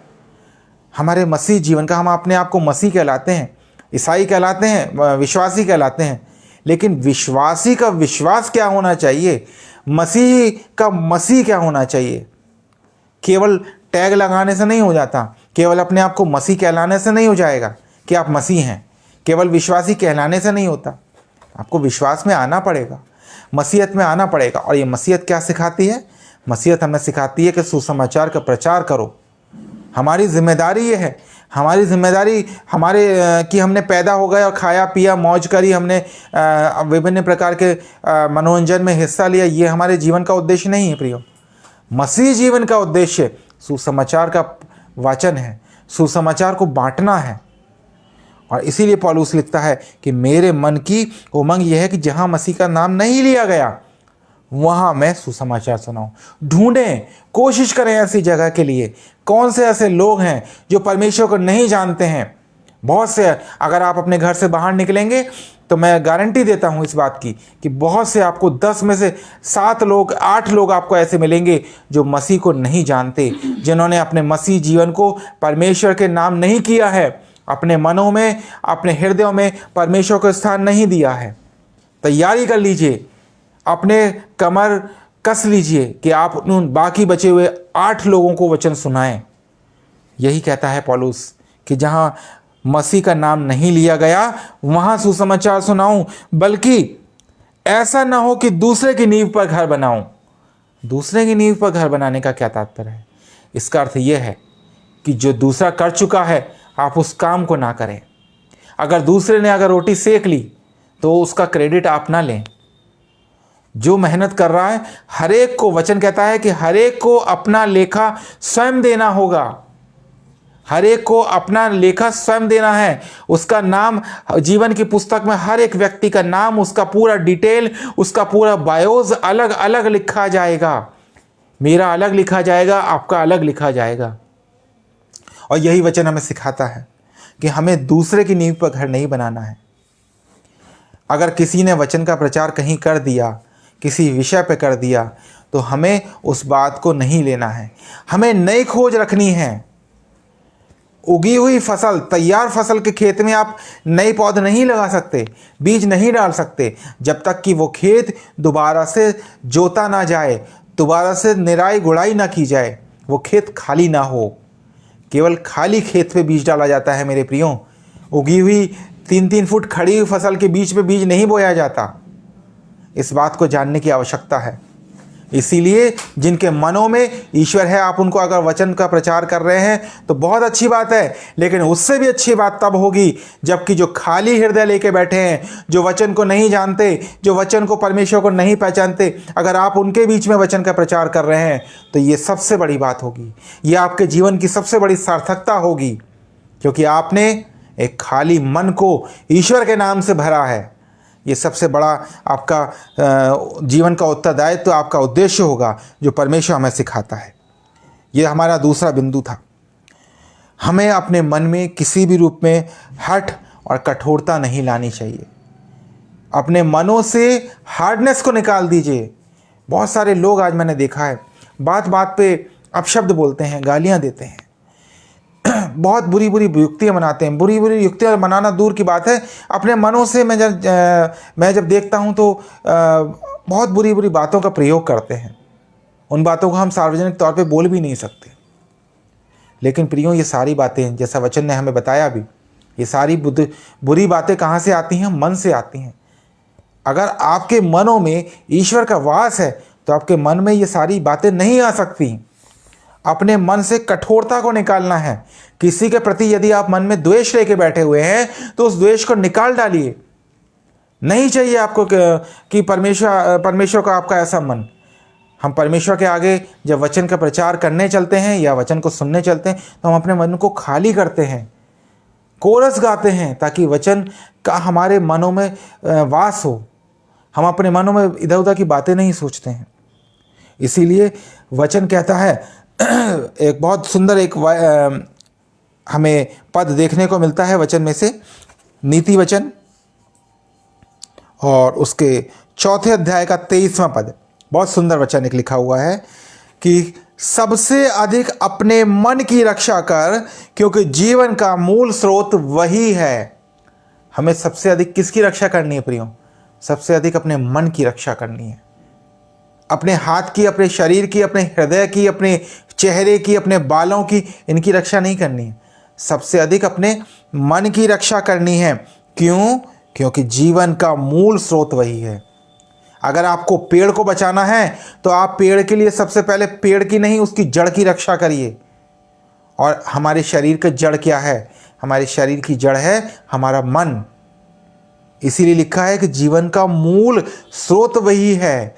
हमारे मसीह जीवन का, हम अपने आप को मसीह कहलाते हैं, ईसाई कहलाते हैं, विश्वासी कहलाते हैं, लेकिन विश्वासी का विश्वास क्या होना चाहिए? मसीह का मसीह क्या होना चाहिए? केवल टैग लगाने से नहीं हो जाता, केवल अपने आप को मसीह कहलाने से नहीं हो जाएगा कि आप मसीह हैं। केवल विश्वासी कहलाने से नहीं होता, आपको विश्वास में आना पड़ेगा, मसीहत में आना पड़ेगा। और ये मसीहत क्या सिखाती है? मसीहत हमें सिखाती है कि सुसमाचार का प्रचार करो। हमारी जिम्मेदारी ये है, हमारी जिम्मेदारी कि हमने पैदा हो गए और खाया पिया मौज करी, हमने विभिन्न प्रकार के मनोरंजन में हिस्सा लिया, ये हमारे जीवन का उद्देश्य नहीं है प्रियो। मसीह जीवन का उद्देश्य सुसमाचार का वाचन है, सुसमाचार को बांटना है। और इसीलिए पौलुस लिखता है कि मेरे मन की उमंग यह है कि जहाँ मसीह का नाम नहीं लिया गया वहाँ मैं सुसमाचार सुनाऊं। ढूंढें, कोशिश करें ऐसी जगह के लिए। कौन से ऐसे लोग हैं जो परमेश्वर को नहीं जानते हैं? बहुत से। अगर आप अपने घर से बाहर निकलेंगे तो मैं गारंटी देता हूँ इस बात की कि बहुत से, आपको 10 में से 7 लोग, 8 लोग आपको ऐसे मिलेंगे जो मसीह को नहीं जानते, जिन्होंने अपने मसीह जीवन को परमेश्वर के नाम नहीं किया है, अपने मनों में, अपने हृदयों में परमेश्वर को स्थान नहीं दिया है। तैयारी कर लीजिए, अपने कमर कस लीजिए कि आप उन बाकी बचे हुए 8 लोगों को वचन सुनाएं। यही कहता है पौलुस कि जहाँ मसीह का नाम नहीं लिया गया वहाँ सुसमाचार सुनाऊं, बल्कि ऐसा ना हो कि दूसरे की नींव पर घर बनाऊं। दूसरे की नींव पर घर बनाने का क्या तात्पर्य है? इसका अर्थ यह है कि जो दूसरा कर चुका है आप उस काम को ना करें। अगर दूसरे ने रोटी सेक ली तो उसका क्रेडिट आप ना लें। जो मेहनत कर रहा है, हर एक को, वचन कहता है कि हर एक को अपना लेखा स्वयं देना होगा। हर एक को अपना लेखा स्वयं देना है। उसका नाम जीवन की पुस्तक में, हर एक व्यक्ति का नाम, उसका पूरा डिटेल, उसका पूरा बायोज अलग अलग लिखा जाएगा। मेरा अलग लिखा जाएगा, आपका अलग लिखा जाएगा। और यही वचन हमें सिखाता है कि हमें दूसरे की नींव पर घर नहीं बनाना है। अगर किसी ने वचन का प्रचार कहीं कर दिया, किसी विषय पे कर दिया तो हमें उस बात को नहीं लेना है। हमें नई खोज रखनी है। उगी हुई फसल, तैयार फसल के खेत में आप नई पौध नहीं लगा सकते, बीज नहीं डाल सकते जब तक कि वो खेत दोबारा से जोता ना जाए, दोबारा से निराई गुड़ाई ना की जाए, वो खेत खाली ना हो। केवल खाली खेत पे बीज डाला जाता है मेरे प्रियो। उगी हुई 3-3 फुट खड़ी हुई फसल के बीच में बीज नहीं बोया जाता। इस बात को जानने की आवश्यकता है। इसीलिए जिनके मनों में ईश्वर है, आप उनको अगर वचन का प्रचार कर रहे हैं तो बहुत अच्छी बात है, लेकिन उससे भी अच्छी बात तब होगी जबकि जो खाली हृदय लेके बैठे हैं, जो वचन को नहीं जानते, जो वचन को, परमेश्वर को नहीं पहचानते, अगर आप उनके बीच में वचन का प्रचार कर रहे हैं तो ये सबसे बड़ी बात होगी। ये आपके जीवन की सबसे बड़ी सार्थकता होगी, क्योंकि आपने एक खाली मन को ईश्वर के नाम से भरा है। ये सबसे बड़ा आपका जीवन का उत्तरदायित्व तो आपका उद्देश्य होगा जो परमेश्वर हमें सिखाता है। ये हमारा दूसरा बिंदु था। हमें अपने मन में किसी भी रूप में हठ और कठोरता नहीं लानी चाहिए। अपने मनों से हार्डनेस को निकाल दीजिए। बहुत सारे लोग आज मैंने देखा है बात बात पे अपशब्द बोलते हैं, गालियां देते हैं, बहुत बुरी बुरी युक्तियाँ बनाते हैं। बुरी बुरी युक्तियाँ बनाना दूर की बात है, अपने मनों से मैं जब देखता हूँ तो बहुत बुरी बुरी बातों का प्रयोग करते हैं। उन बातों को हम सार्वजनिक तौर पे बोल भी नहीं सकते। लेकिन प्रियो, ये सारी बातें जैसा वचन ने हमें बताया भी, ये सारी बुरी बातें कहाँ से आती हैं? मन से आती हैं। अगर आपके मनों में ईश्वर का वास है तो आपके मन में ये सारी बातें नहीं आ सकती। अपने मन से कठोरता को निकालना है। किसी के प्रति यदि आप मन में द्वेष लेके बैठे हुए हैं तो उस द्वेष को निकाल डालिए। नहीं चाहिए आपको कि परमेश्वर का आपका ऐसा मन। हम परमेश्वर के आगे जब वचन का प्रचार करने चलते हैं या वचन को सुनने चलते हैं तो हम अपने मन को खाली करते हैं, कोरस गाते हैं, ताकि वचन का हमारे मनों में वास हो। हम अपने मनों में इधर उधर की बातें नहीं सोचते हैं। इसीलिए वचन कहता है, एक बहुत सुंदर हमें पद देखने को मिलता है वचन में से, नीति वचन और उसके 4 अध्याय का 23वां पद। बहुत सुंदर वचन एक लिखा हुआ है कि सबसे अधिक अपने मन की रक्षा कर, क्योंकि जीवन का मूल स्रोत वही है। हमें सबसे अधिक किसकी रक्षा करनी है प्रियो? सबसे अधिक अपने मन की रक्षा करनी है। अपने हाथ की, अपने शरीर की, अपने हृदय की, अपने चेहरे की, अपने बालों की, इनकी रक्षा नहीं करनी है। सबसे अधिक अपने मन की रक्षा करनी है। क्यों? क्योंकि जीवन का मूल स्रोत वही है। अगर आपको पेड़ को बचाना है तो आप पेड़ के लिए सबसे पहले पेड़ की नहीं, उसकी जड़ की रक्षा करिए। और हमारे शरीर का जड़ क्या है? हमारे शरीर की जड़ है हमारा मन। इसीलिए लिखा है कि जीवन का मूल स्रोत वही है।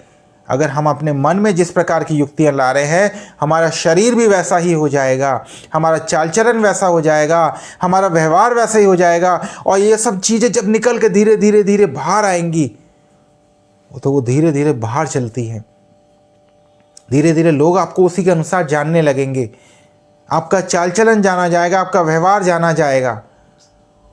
अगर हम अपने मन में जिस प्रकार की युक्तियां ला रहे हैं, हमारा शरीर भी वैसा ही हो जाएगा, हमारा चाल चलन वैसा हो जाएगा, हमारा व्यवहार वैसा ही हो जाएगा। और ये सब चीज़ें जब निकल के धीरे धीरे धीरे बाहर आएंगी तो वो धीरे धीरे बाहर चलती हैं। धीरे धीरे लोग आपको उसी के अनुसार जानने लगेंगे। आपका चाल चलन जाना जाएगा, आपका व्यवहार जाना जाएगा,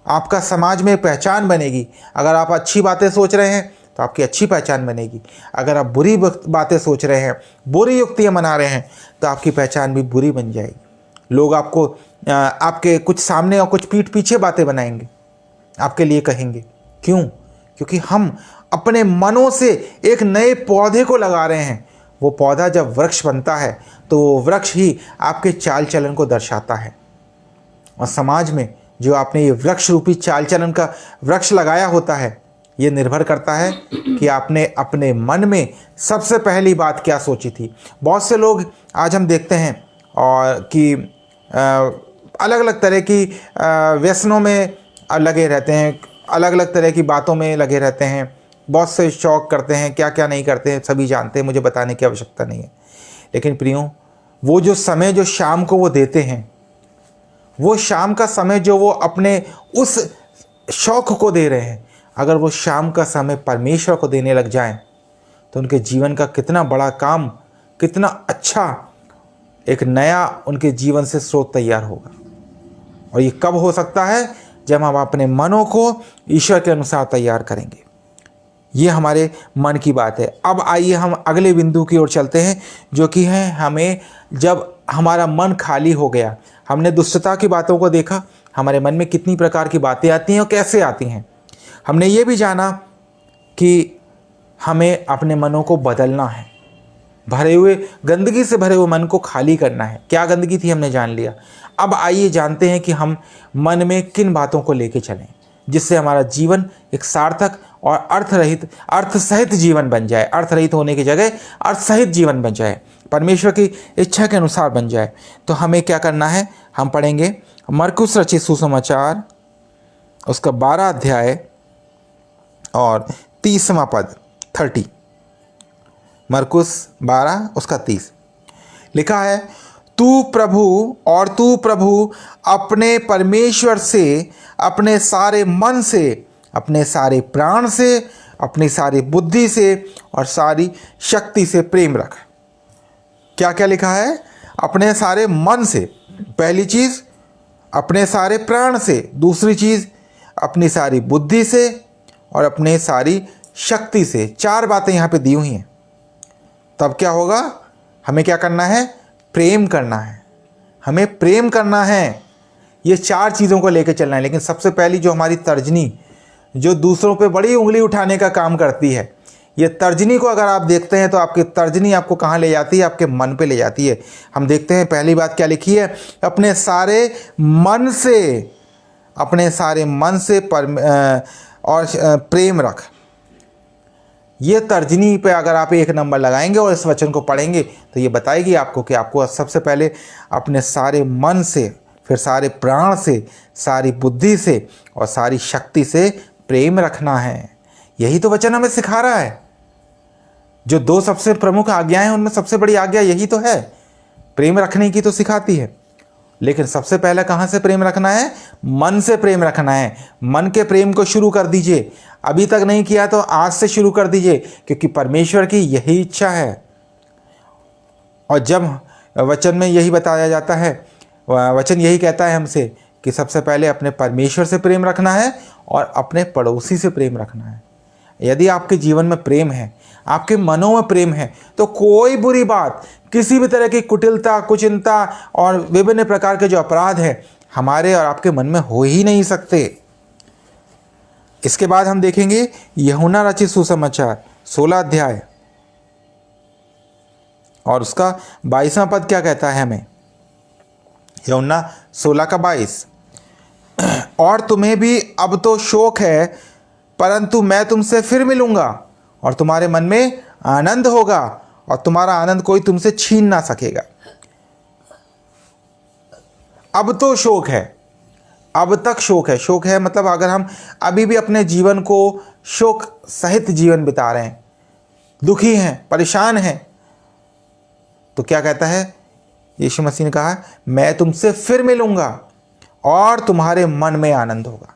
आपका समाज में पहचान बनेगी। अगर आप अच्छी बातें सोच रहे हैं तो आपकी अच्छी पहचान बनेगी। अगर आप बुरी बातें सोच रहे हैं, बुरी युक्तियां मना रहे हैं, तो आपकी पहचान भी बुरी बन जाएगी। लोग आपको आपके कुछ सामने और कुछ पीठ पीछे बातें बनाएंगे, आपके लिए कहेंगे। क्यों? क्योंकि हम अपने मनों से एक नए पौधे को लगा रहे हैं। वो पौधा जब वृक्ष बनता है तो वो वृक्ष ही आपके चाल चलन को दर्शाता है। और समाज में जो आपने ये वृक्ष रूपी चाल चलन का वृक्ष लगाया होता है, ये निर्भर करता है कि आपने अपने मन में सबसे पहली बात क्या सोची थी। बहुत से लोग आज हम देखते हैं और कि अलग अलग तरह की व्यसनों में लगे रहते हैं, अलग अलग तरह की बातों में लगे रहते हैं, बहुत से शौक करते हैं, क्या क्या नहीं करते हैं सभी जानते हैं, मुझे बताने की आवश्यकता नहीं है। लेकिन प्रियो, वो जो समय जो शाम को वो देते हैं, वो शाम का समय जो वो अपने उस शौक को दे रहे हैं, अगर वो शाम का समय परमेश्वर को देने लग जाएं तो उनके जीवन का कितना बड़ा काम, कितना अच्छा एक नया उनके जीवन से स्रोत तैयार होगा। और ये कब हो सकता है? जब हम अपने मनों को ईश्वर के अनुसार तैयार करेंगे। ये हमारे मन की बात है। अब आइए हम अगले बिंदु की ओर चलते हैं, जो कि है हमें जब हमारा मन खाली हो गया, हमने दुष्टता की बातों को देखा, हमारे मन में कितनी प्रकार की बातें आती हैं और कैसे आती हैं। हमने ये भी जाना कि हमें अपने मनों को बदलना है, भरे हुए गंदगी से भरे हुए मन को खाली करना है। क्या गंदगी थी हमने जान लिया। अब आइए जानते हैं कि हम मन में किन बातों को लेके चलें, जिससे हमारा जीवन एक सार्थक और अर्थ सहित जीवन बन जाए। अर्थ रहित होने की जगह अर्थ सहित जीवन बन जाए, परमेश्वर की इच्छा के अनुसार बन जाए। तो हमें क्या करना है, हम पढ़ेंगे मरकुस रचित सुसमाचार उसका 12 अध्याय और 30वां पद 30। मरकुस 12 उसका 30 लिखा है, तू प्रभु अपने परमेश्वर से अपने सारे मन से, अपने सारे प्राण से, अपनी सारी बुद्धि से और सारी शक्ति से प्रेम रख। क्या क्या लिखा है? अपने सारे मन से, पहली चीज़ अपने सारे प्राण से, दूसरी चीज़ अपनी सारी बुद्धि से और अपने सारी शक्ति से। 4 बातें यहाँ पे दी हुई हैं। तब क्या होगा? हमें क्या करना है? प्रेम करना है। हमें प्रेम करना है। ये 4 चीज़ों को लेकर चलना है। लेकिन सबसे पहली जो हमारी तर्जनी, जो दूसरों पे बड़ी उंगली उठाने का काम करती है, ये तर्जनी को अगर आप देखते हैं तो आपकी तर्जनी आपको कहाँ ले जाती है? आपके मन पे ले जाती है। हम देखते हैं पहली बात क्या लिखी है, अपने सारे मन से, अपने सारे मन से प्रेम रख। ये तर्जनी पे अगर आप 1 नंबर लगाएंगे और इस वचन को पढ़ेंगे तो ये बताएगी आपको कि आपको सबसे पहले अपने सारे मन से, फिर सारे प्राण से, सारी बुद्धि से और सारी शक्ति से प्रेम रखना है। यही तो वचन हमें सिखा रहा है। जो 2 सबसे प्रमुख आज्ञाएं हैं उनमें सबसे बड़ी आज्ञा यही तो है, प्रेम रखने की तो सिखाती है। लेकिन सबसे पहले कहाँ से प्रेम रखना है? मन से प्रेम रखना है। मन के प्रेम को शुरू कर दीजिए। अभी तक नहीं किया तो आज से शुरू कर दीजिए, क्योंकि परमेश्वर की यही इच्छा है। और जब वचन में यही बताया जाता है, वचन यही कहता है हमसे कि सबसे पहले अपने परमेश्वर से प्रेम रखना है और अपने पड़ोसी से प्रेम रखना है। यदि आपके जीवन में प्रेम है, आपके मनों में प्रेम है, तो कोई बुरी बात, किसी भी तरह की कुटिलता, कुचिंता और विभिन्न प्रकार के जो अपराध हैं हमारे और आपके मन में हो ही नहीं सकते। इसके बाद हम देखेंगे यूहन्ना रचित सुसमाचार 16 अध्याय और उसका 22वां पद क्या कहता है हमें। यूहन्ना 16 का 22, और तुम्हें भी अब तो शोक है, परंतु मैं तुमसे फिर मिलूंगा और तुम्हारे मन में आनंद होगा और तुम्हारा आनंद कोई तुमसे छीन ना सकेगा। अब तो शोक है, अब तक शोक है। शोक है मतलब अगर हम अभी भी अपने जीवन को शोक सहित जीवन बिता रहे हैं, दुखी हैं, परेशान हैं, तो क्या कहता है यीशु मसीह ने कहा, मैं तुमसे फिर मिलूंगा और तुम्हारे मन में आनंद होगा।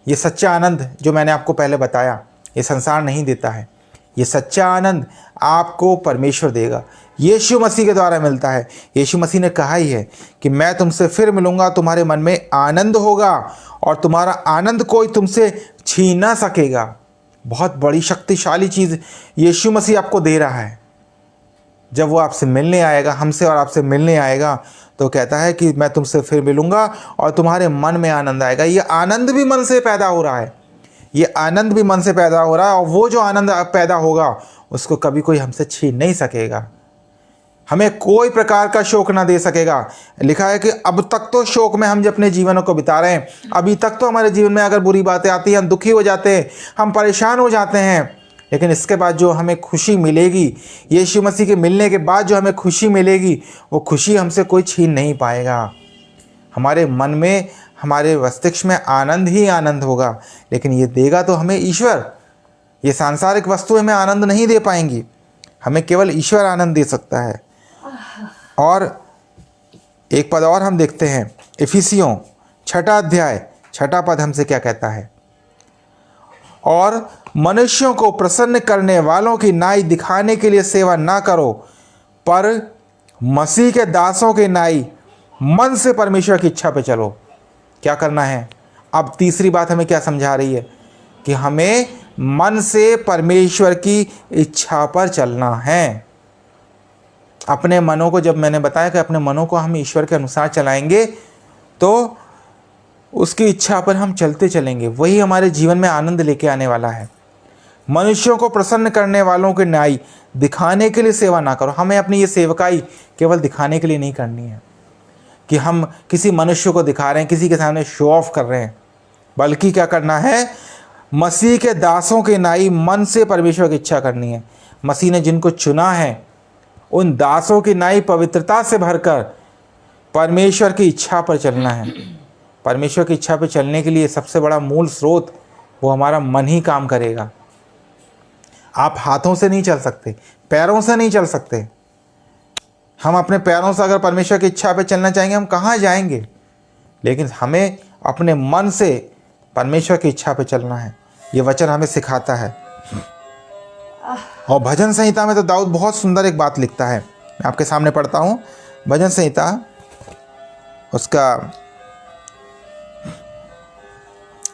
ये सच्चा आनंद जो मैंने आपको पहले बताया, ये संसार नहीं देता है। ये सच्चा आनंद आपको परमेश्वर देगा, यीशु मसीह के द्वारा मिलता है। यीशु मसीह ने कहा ही है कि मैं तुमसे फिर मिलूंगा, तुम्हारे मन में आनंद होगा और तुम्हारा आनंद कोई तुमसे छीन ना सकेगा। बहुत बड़ी शक्तिशाली चीज़ यीशु मसीह आपको दे रहा है। जब वो आपसे मिलने आएगा, हमसे और आपसे मिलने आएगा, तो कहता है कि मैं तुमसे फिर मिलूंगा और तुम्हारे मन में आनंद आएगा। ये आनंद भी मन से पैदा हो रहा है, ये आनंद भी मन से पैदा हो रहा है, और वो जो आनंद पैदा होगा उसको कभी कोई हमसे छीन नहीं सकेगा। हमें कोई प्रकार का शोक ना दे सकेगा। लिखा है कि अब तक तो शोक में हम जो अपने जीवनों को बिता रहे हैं, अभी तक तो हमारे जीवन में अगर बुरी बातें आती हैं हम दुखी हो जाते हैं, हम परेशान हो जाते हैं, लेकिन इसके बाद जो हमें खुशी मिलेगी, यीशु मसीह के मिलने के बाद जो हमें खुशी मिलेगी, वो खुशी हमसे कोई छीन नहीं पाएगा। हमारे मन में, हमारे मस्तिष्क में आनंद ही आनंद होगा। लेकिन ये देगा तो हमें ईश्वर। ये सांसारिक वस्तुएं हमें आनंद नहीं दे पाएंगी, हमें केवल ईश्वर आनंद दे सकता है। और एक पद और हम देखते हैं, इफिसियों 6 अध्याय 6 पद हमसे क्या कहता है, और मनुष्यों को प्रसन्न करने वालों की नाई दिखाने के लिए सेवा ना करो, पर मसीह के दासों के नाई मन से परमेश्वर की इच्छा पे चलो। क्या करना है? अब तीसरी बात हमें क्या समझा रही है कि हमें मन से परमेश्वर की इच्छा पर चलना है। अपने मनों को, जब मैंने बताया कि अपने मनों को हम ईश्वर के अनुसार चलाएंगे तो उसकी इच्छा पर हम चलते चलेंगे, वही हमारे जीवन में आनंद लेके आने वाला है। मनुष्यों को प्रसन्न करने वालों के न्याय दिखाने के लिए सेवा ना करो। हमें अपनी ये सेवकाई केवल दिखाने के लिए नहीं करनी है कि हम किसी मनुष्य को दिखा रहे हैं, किसी के सामने शो ऑफ कर रहे हैं, बल्कि क्या करना है, मसीह के दासों के न्याय मन से परमेश्वर की इच्छा करनी है। मसीह ने जिनको चुना है उन दासों की न्याय पवित्रता से भरकर परमेश्वर की इच्छा पर चलना है। परमेश्वर की इच्छा पर चलने के लिए सबसे बड़ा मूल स्रोत वो हमारा मन ही काम करेगा। आप हाथों से नहीं चल सकते, पैरों से नहीं चल सकते। हम अपने पैरों से अगर परमेश्वर की इच्छा पे चलना चाहेंगे, हम कहाँ जाएंगे? लेकिन हमें अपने मन से परमेश्वर की इच्छा पे चलना है। ये वचन हमें सिखाता है। और भजन संहिता में तो दाऊद बहुत सुंदर एक बात लिखता है, मैं आपके सामने पढ़ता हूँ। भजन संहिता उसका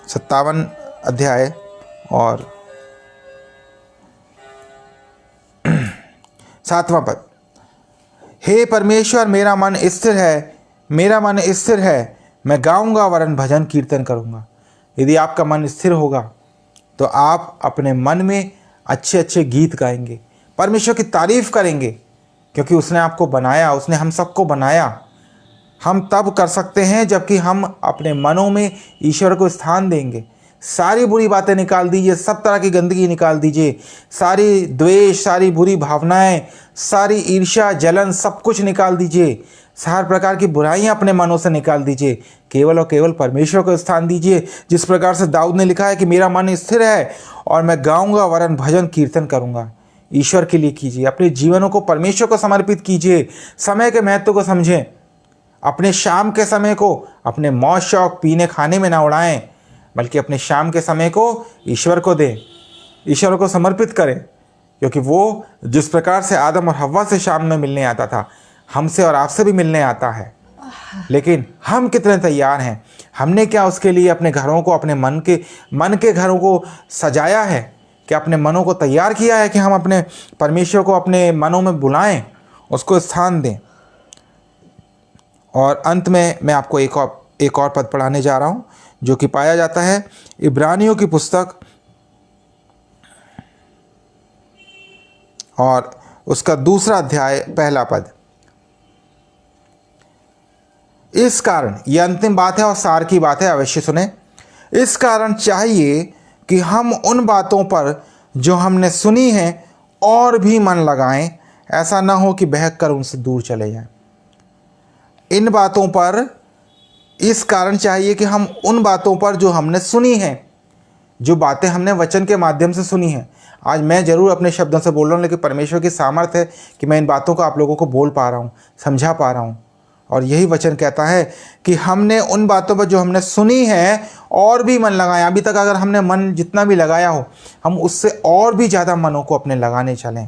57 अध्याय और 7वां पद। हे परमेश्वर, मेरा मन स्थिर है, मेरा मन स्थिर है, मैं गाऊंगा वरन भजन कीर्तन करूंगा। यदि आपका मन स्थिर होगा तो आप अपने मन में अच्छे अच्छे गीत गाएंगे, परमेश्वर की तारीफ करेंगे, क्योंकि उसने आपको बनाया, उसने हम सबको बनाया। हम तब कर सकते हैं जबकि हम अपने मनों में ईश्वर को स्थान देंगे। सारी बुरी बातें निकाल दीजिए, सब तरह की गंदगी निकाल दीजिए, सारी द्वेष, सारी बुरी भावनाएं, सारी ईर्ष्या, जलन, सब कुछ निकाल दीजिए। हर प्रकार की बुराइयां अपने मनों से निकाल दीजिए। केवल और केवल परमेश्वर को स्थान दीजिए। जिस प्रकार से दाऊद ने लिखा है कि मेरा मन स्थिर है और मैं गाऊंगा वरन भजन कीर्तन करूंगा। ईश्वर के लिए कीजिए, अपने जीवनों को परमेश्वर को समर्पित कीजिए। समय के महत्व को समझें। अपने शाम के समय को अपने मौज शौक, पीने खाने में ना उड़ाएं, बल्कि अपने शाम के समय को ईश्वर को दें, ईश्वर को समर्पित करें। क्योंकि वो जिस प्रकार से आदम और हव्वा से शाम में मिलने आता था, हमसे और आपसे भी मिलने आता है। लेकिन हम कितने तैयार हैं? हमने क्या उसके लिए अपने घरों को, अपने मन के घरों को सजाया है? क्या अपने मनों को तैयार किया है कि हम अपने परमेश्वर को अपने मनों में बुलाएं, उसको स्थान दें? और अंत में मैं आपको एक और पद पढ़ाने जा रहा हूं, जो कि पाया जाता है इब्रानियों की पुस्तक और उसका 2 अध्याय 1 पद। इस कारण, यह अंतिम बात है और सार की बात है, अवश्य सुने। इस कारण चाहिए कि हम उन बातों पर जो हमने सुनी हैं और भी मन लगाएं, ऐसा ना हो कि बहक कर उनसे दूर चले जाएं। इन बातों पर, इस कारण चाहिए कि हम उन बातों पर जो हमने सुनी हैं, जो बातें हमने वचन के माध्यम से सुनी हैं। आज मैं ज़रूर अपने शब्दों से बोल रहा हूँ, लेकिन परमेश्वर की सामर्थ्य है कि मैं इन बातों को आप लोगों को बोल पा रहा हूँ, समझा पा रहा हूँ। और यही वचन कहता है कि हमने उन बातों पर जो हमने सुनी है और भी मन लगाया। अभी तक अगर हमने मन जितना भी लगाया हो, हम उससे और भी ज़्यादा मनों को अपने लगाने चलें।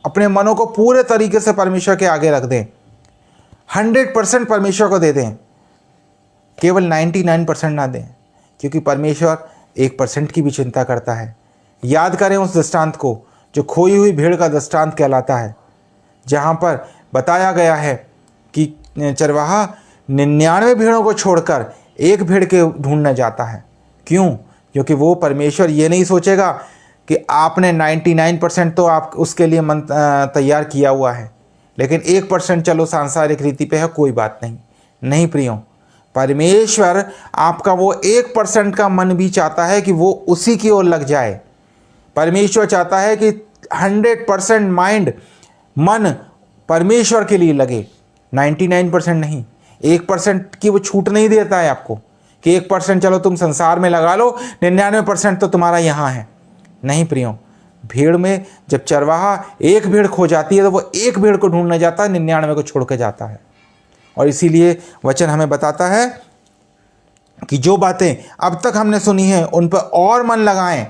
अपने मनों को पूरे तरीके से परमेश्वर के आगे रख दें, 100% परमेश्वर को दे दें, केवल 99% ना दें, क्योंकि परमेश्वर 1% की भी चिंता करता है। याद करें उस दृष्टांत को जो खोई हुई भेड़ का दृष्टांत कहलाता है, जहाँ पर बताया गया है कि चरवाहा 99 भेड़ों को छोड़कर एक भेड़ के ढूंढने जाता है। क्यों? क्योंकि वो परमेश्वर ये नहीं सोचेगा कि आपने 99% तो आप उसके लिए मन तैयार किया हुआ है, लेकिन 1% चलो सांसारिक रीति पे है, कोई बात नहीं। नहीं प्रियो, परमेश्वर आपका वो 1% का मन भी चाहता है कि वो उसी की ओर लग जाए। परमेश्वर चाहता है कि 100% मन परमेश्वर के लिए लगे, 99% नहीं। 1% की वो छूट नहीं देता है आपको कि 1% चलो तुम संसार में लगा लो, 99% तो तुम्हारा यहाँ है। नहीं प्रियो, भीड़ में जब चरवाहा एक भेड़ खो जाती है तो वो एक भेड़ को ढूंढने जाता है, 99 को छोड़ के जाता है। और इसीलिए वचन हमें बताता है कि जो बातें अब तक हमने सुनी हैं उन पर और मन लगाएं।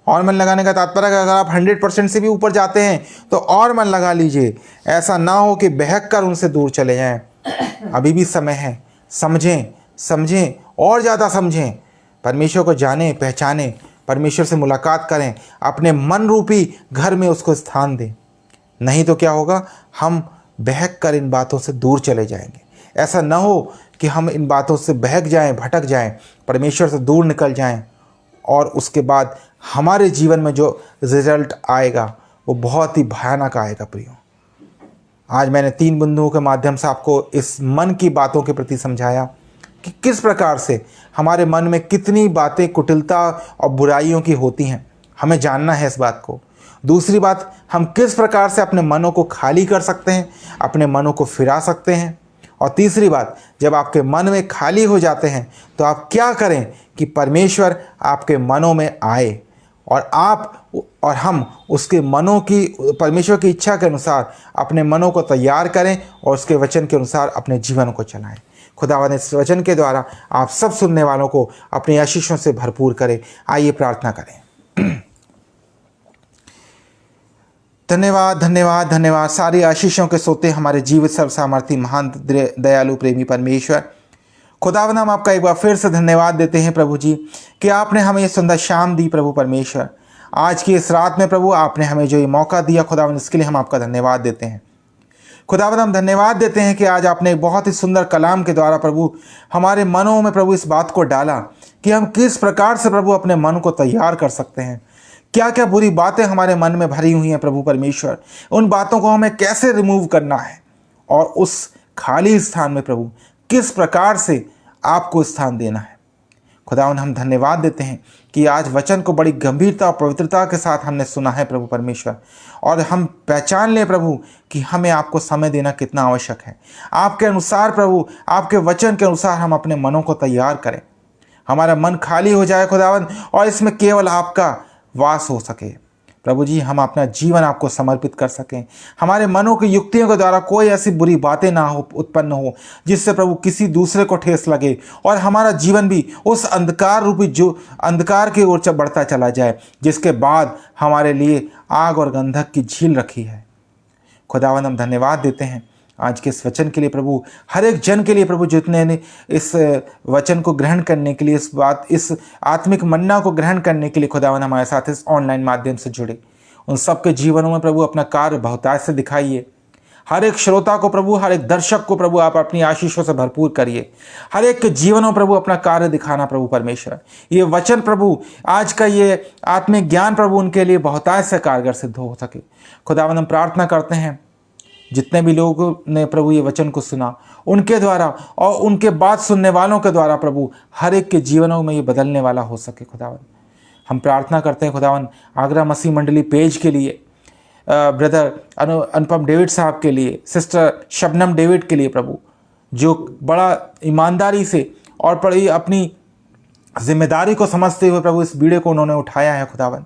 और मन लगाने का तात्पर्य है अगर आप 100% से भी ऊपर जाते हैं तो और मन लगा लीजिए। ऐसा ना हो कि बहक कर उनसे दूर चले जाएं। अभी भी समय है, समझें और ज़्यादा समझें, परमेश्वर को जानें, पहचानें, परमेश्वर से मुलाकात करें, अपने मन रूपी घर में उसको स्थान दें। नहीं तो क्या होगा, हम बहक कर इन बातों से दूर चले जाएंगे। ऐसा न हो कि हम इन बातों से बहक जाएं, भटक जाएं, परमेश्वर से दूर निकल जाएं और उसके बाद हमारे जीवन में जो रिजल्ट आएगा वो बहुत ही भयानक आएगा। प्रियो, आज मैंने 3 बिंदुओं के माध्यम से आपको इस मन की बातों के प्रति समझाया कि किस प्रकार से हमारे मन में कितनी बातें कुटिलता और बुराइयों की होती हैं। हमें जानना है इस बात को। दूसरी बात, हम किस प्रकार से अपने मनों को खाली कर सकते हैं, अपने मनों को फिरा सकते हैं। और तीसरी बात, जब आपके मन में खाली हो जाते हैं तो आप क्या करें कि परमेश्वर आपके मनों में आए और आप और हम उसके मनों की, परमेश्वर की इच्छा के अनुसार अपने मनों को तैयार करें और उसके वचन के अनुसार अपने जीवन को चलाएं। खुदावंद इस वचन के द्वारा आप सब सुनने वालों को अपनी आशीषों से भरपूर करें। आइए प्रार्थना करें। धन्यवाद धन्यवाद धन्यवाद। सारी आशीषों के सोते हमारे जीवित सर्वसामर्थी महान दयालु प्रेमी परमेश्वर, खुदावंद हम आपका एक बार फिर से धन्यवाद देते हैं प्रभु जी कि आपने हमें ये सुंदर शाम दी। प्रभु परमेश्वर, आज की इस रात में प्रभु आपने हमें जो ये मौका दिया खुदावंद, इसके लिए हम आपका धन्यवाद देते हैं। खुदावंद हम धन्यवाद देते हैं कि आज आपने एक बहुत ही सुंदर कलाम के द्वारा प्रभु हमारे मनों में प्रभु इस बात को डाला कि हम किस प्रकार से प्रभु अपने मन को तैयार कर सकते हैं। क्या क्या बुरी बातें हमारे मन में भरी हुई हैं प्रभु परमेश्वर, उन बातों को हमें कैसे रिमूव करना है और उस खाली स्थान में प्रभु किस प्रकार से आपको स्थान देना है। खुदावंद हम धन्यवाद देते हैं कि आज वचन को बड़ी गंभीरता और पवित्रता के साथ हमने सुना है प्रभु परमेश्वर, और हम पहचान लें प्रभु कि हमें आपको समय देना कितना आवश्यक है। आपके अनुसार प्रभु, आपके वचन के अनुसार हम अपने मनों को तैयार करें। हमारा मन खाली हो जाए खुदावंद और इसमें केवल आपका वास हो सके। प्रभु जी, हम अपना जीवन आपको समर्पित कर सकें। हमारे मनों की युक्तियों के द्वारा कोई ऐसी बुरी बातें ना हो उत्पन्न हो जिससे प्रभु किसी दूसरे को ठेस लगे और हमारा जीवन भी उस अंधकार रूपी जो अंधकार की ओर बढ़ता चला जाए, जिसके बाद हमारे लिए आग और गंधक की झील रखी है। खुदावंद हम धन्यवाद देते हैं आज के इस वचन के लिए प्रभु, हर एक जन के लिए प्रभु जितने ने इस वचन को ग्रहण करने के लिए, इस आत्मिक मन्ना को ग्रहण करने के लिए खुदावंद हमारे साथ इस ऑनलाइन माध्यम से जुड़े, उन सबके जीवनों में प्रभु अपना कार्य बहुतायत से दिखाइए। हर एक श्रोता को प्रभु, हर एक दर्शक को प्रभु आप अपनी आशीषों से भरपूर करिए। हर एक के जीवन में प्रभु अपना कार्य दिखाना प्रभु परमेश्वर। ये वचन प्रभु, आज का ये आत्मिक ज्ञान प्रभु उनके लिए बहुतायत से कारगर सिद्ध हो सके। खुदावंद हम प्रार्थना करते हैं जितने भी लोगों ने प्रभु ये वचन को सुना, उनके द्वारा और उनके बाद सुनने वालों के द्वारा प्रभु हर एक के जीवनों में ये बदलने वाला हो सके। खुदावंद हम प्रार्थना करते हैं खुदावंद आगरा मसीह मंडली पेज के लिए, ब्रदर अनुपम डेविड साहब के लिए, सिस्टर शबनम डेविड के लिए प्रभु, जो बड़ा ईमानदारी से और बड़ी अपनी जिम्मेदारी को समझते हुए प्रभु इस बीड़े को उन्होंने उठाया है खुदावंद,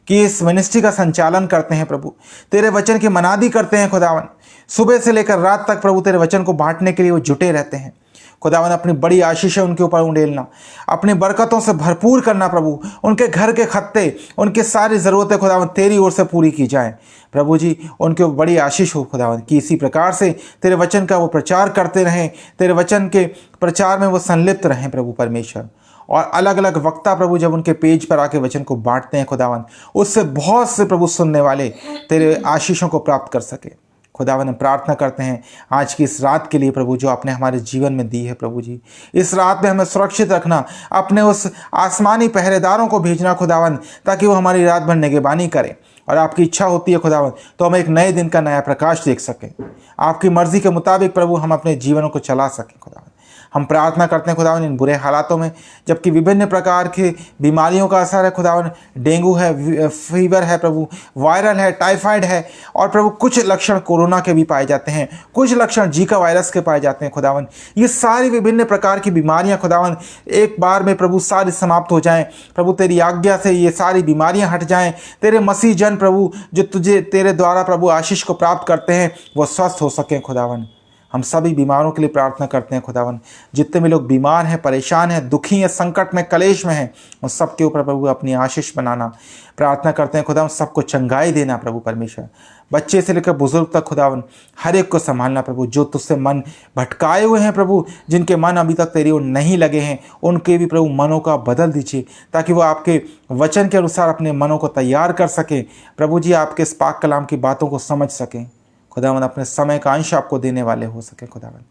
कि इस मिनिस्ट्री का संचालन करते हैं प्रभु, तेरे वचन की मनादी करते हैं खुदावन, सुबह से लेकर रात तक प्रभु तेरे वचन को बांटने के लिए वो जुटे रहते हैं। खुदावन अपनी बड़ी आशीषें उनके ऊपर उंडेलना, अपनी बरकतों से भरपूर करना प्रभु, उनके घर के खत्ते, उनकी सारी ज़रूरतें खुदावन तेरी ओर से पूरी की जाएं। प्रभु जी, उनके ऊपर बड़ी आशीष हो खुदावन, कि इसी प्रकार से तेरे वचन का वो प्रचार करते रहें, तेरे वचन के प्रचार में वो संलिप्त रहें प्रभु परमेश्वर। और अलग अलग वक्ता प्रभु जब उनके पेज पर आके वचन को बांटते हैं खुदावन, उससे बहुत से प्रभु सुनने वाले तेरे आशीषों को प्राप्त कर सके। खुदावन हम प्रार्थना करते हैं आज की इस रात के लिए प्रभु, जो आपने हमारे जीवन में दी है प्रभु जी, इस रात में हमें सुरक्षित रखना, अपने उस आसमानी पहरेदारों को भेजना खुदावन, ताकि वो हमारी रात भर निगहबानी करें, और आपकी इच्छा होती है खुदावन तो हम एक नए दिन का नया प्रकाश देख सकें। आपकी मर्जी के मुताबिक प्रभु हम अपने जीवनों को चला सकें खुदावन। हम प्रार्थना करते हैं खुदावन इन बुरे हालातों में, जबकि विभिन्न प्रकार की बीमारियों का असर है खुदावन, डेंगू है, फीवर है प्रभु, वायरल है, टाइफाइड है, और प्रभु कुछ लक्षण कोरोना के भी पाए जाते हैं, कुछ लक्षण जीका वायरस के पाए जाते हैं खुदावन। ये सारी विभिन्न प्रकार की बीमारियां खुदावन एक बार में प्रभु सारी समाप्त हो जाएं प्रभु, तेरी आज्ञा से ये सारी बीमारियां हट जाएं। तेरे मसीह जन प्रभु जो तुझे तेरे द्वारा प्रभु आशीष को प्राप्त करते हैं वो स्वस्थ हो सकें खुदावन। हम सभी बीमारों के लिए प्रार्थना करते हैं खुदावन। जितने भी लोग बीमार हैं, परेशान हैं, दुखी हैं, संकट में, कलेश में हैं, उन सबके ऊपर प्रभु अपनी आशीष बनाना प्रार्थना करते हैं खुदावन। सबको चंगाई देना प्रभु परमेश्वर, बच्चे से लेकर बुजुर्ग तक खुदावन हर एक को संभालना प्रभु। जो तुझसे मन भटकाए हुए हैं प्रभु, जिनके मन अभी तक तेरी ओर नहीं लगे हैं, उनके भी प्रभु मनों का बदल दीजिए, ताकि वो आपके वचन के अनुसार अपने मनों को तैयार कर सकें प्रभु जी, आपके इस पाक कलाम की बातों को समझ सकें खुदावन, अपने समय का अंश आपको देने वाले हो सके खुदावन।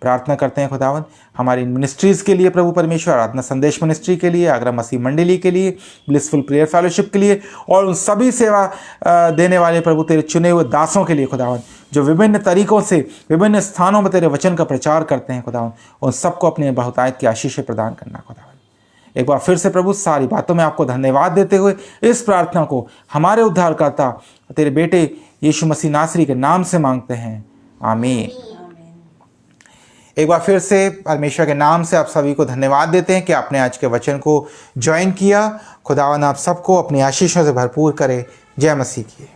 प्रार्थना करते हैं खुदावन हमारी मिनिस्ट्रीज़ के लिए प्रभु परमेश्वर, आराधना संदेश मिनिस्ट्री के लिए, आगरा मसीह मंडली के लिए, ब्लिसफुल प्रेयर फेलोशिप के लिए, और उन सभी सेवा देने वाले प्रभु तेरे चुने हुए दासों के लिए खुदावन, जो विभिन्न तरीक़ों से विभिन्न स्थानों में तेरे वचन का प्रचार करते हैं खुदावन। उन सबको अपने बहुतायत की आशीष प्रदान करना खुदावन। एक बार फिर से प्रभु सारी बातों में आपको धन्यवाद देते हुए इस प्रार्थना को हमारे उद्धारकर्ता तेरे बेटे यीशु मसीह नासरी के नाम से मांगते हैं, आमीन। एक बार फिर से परमेश्वर के नाम से आप सभी को धन्यवाद देते हैं कि आपने आज के वचन को ज्वाइन किया। खुदावन आप सबको अपनी आशीषों से भरपूर करे। जय मसीह की।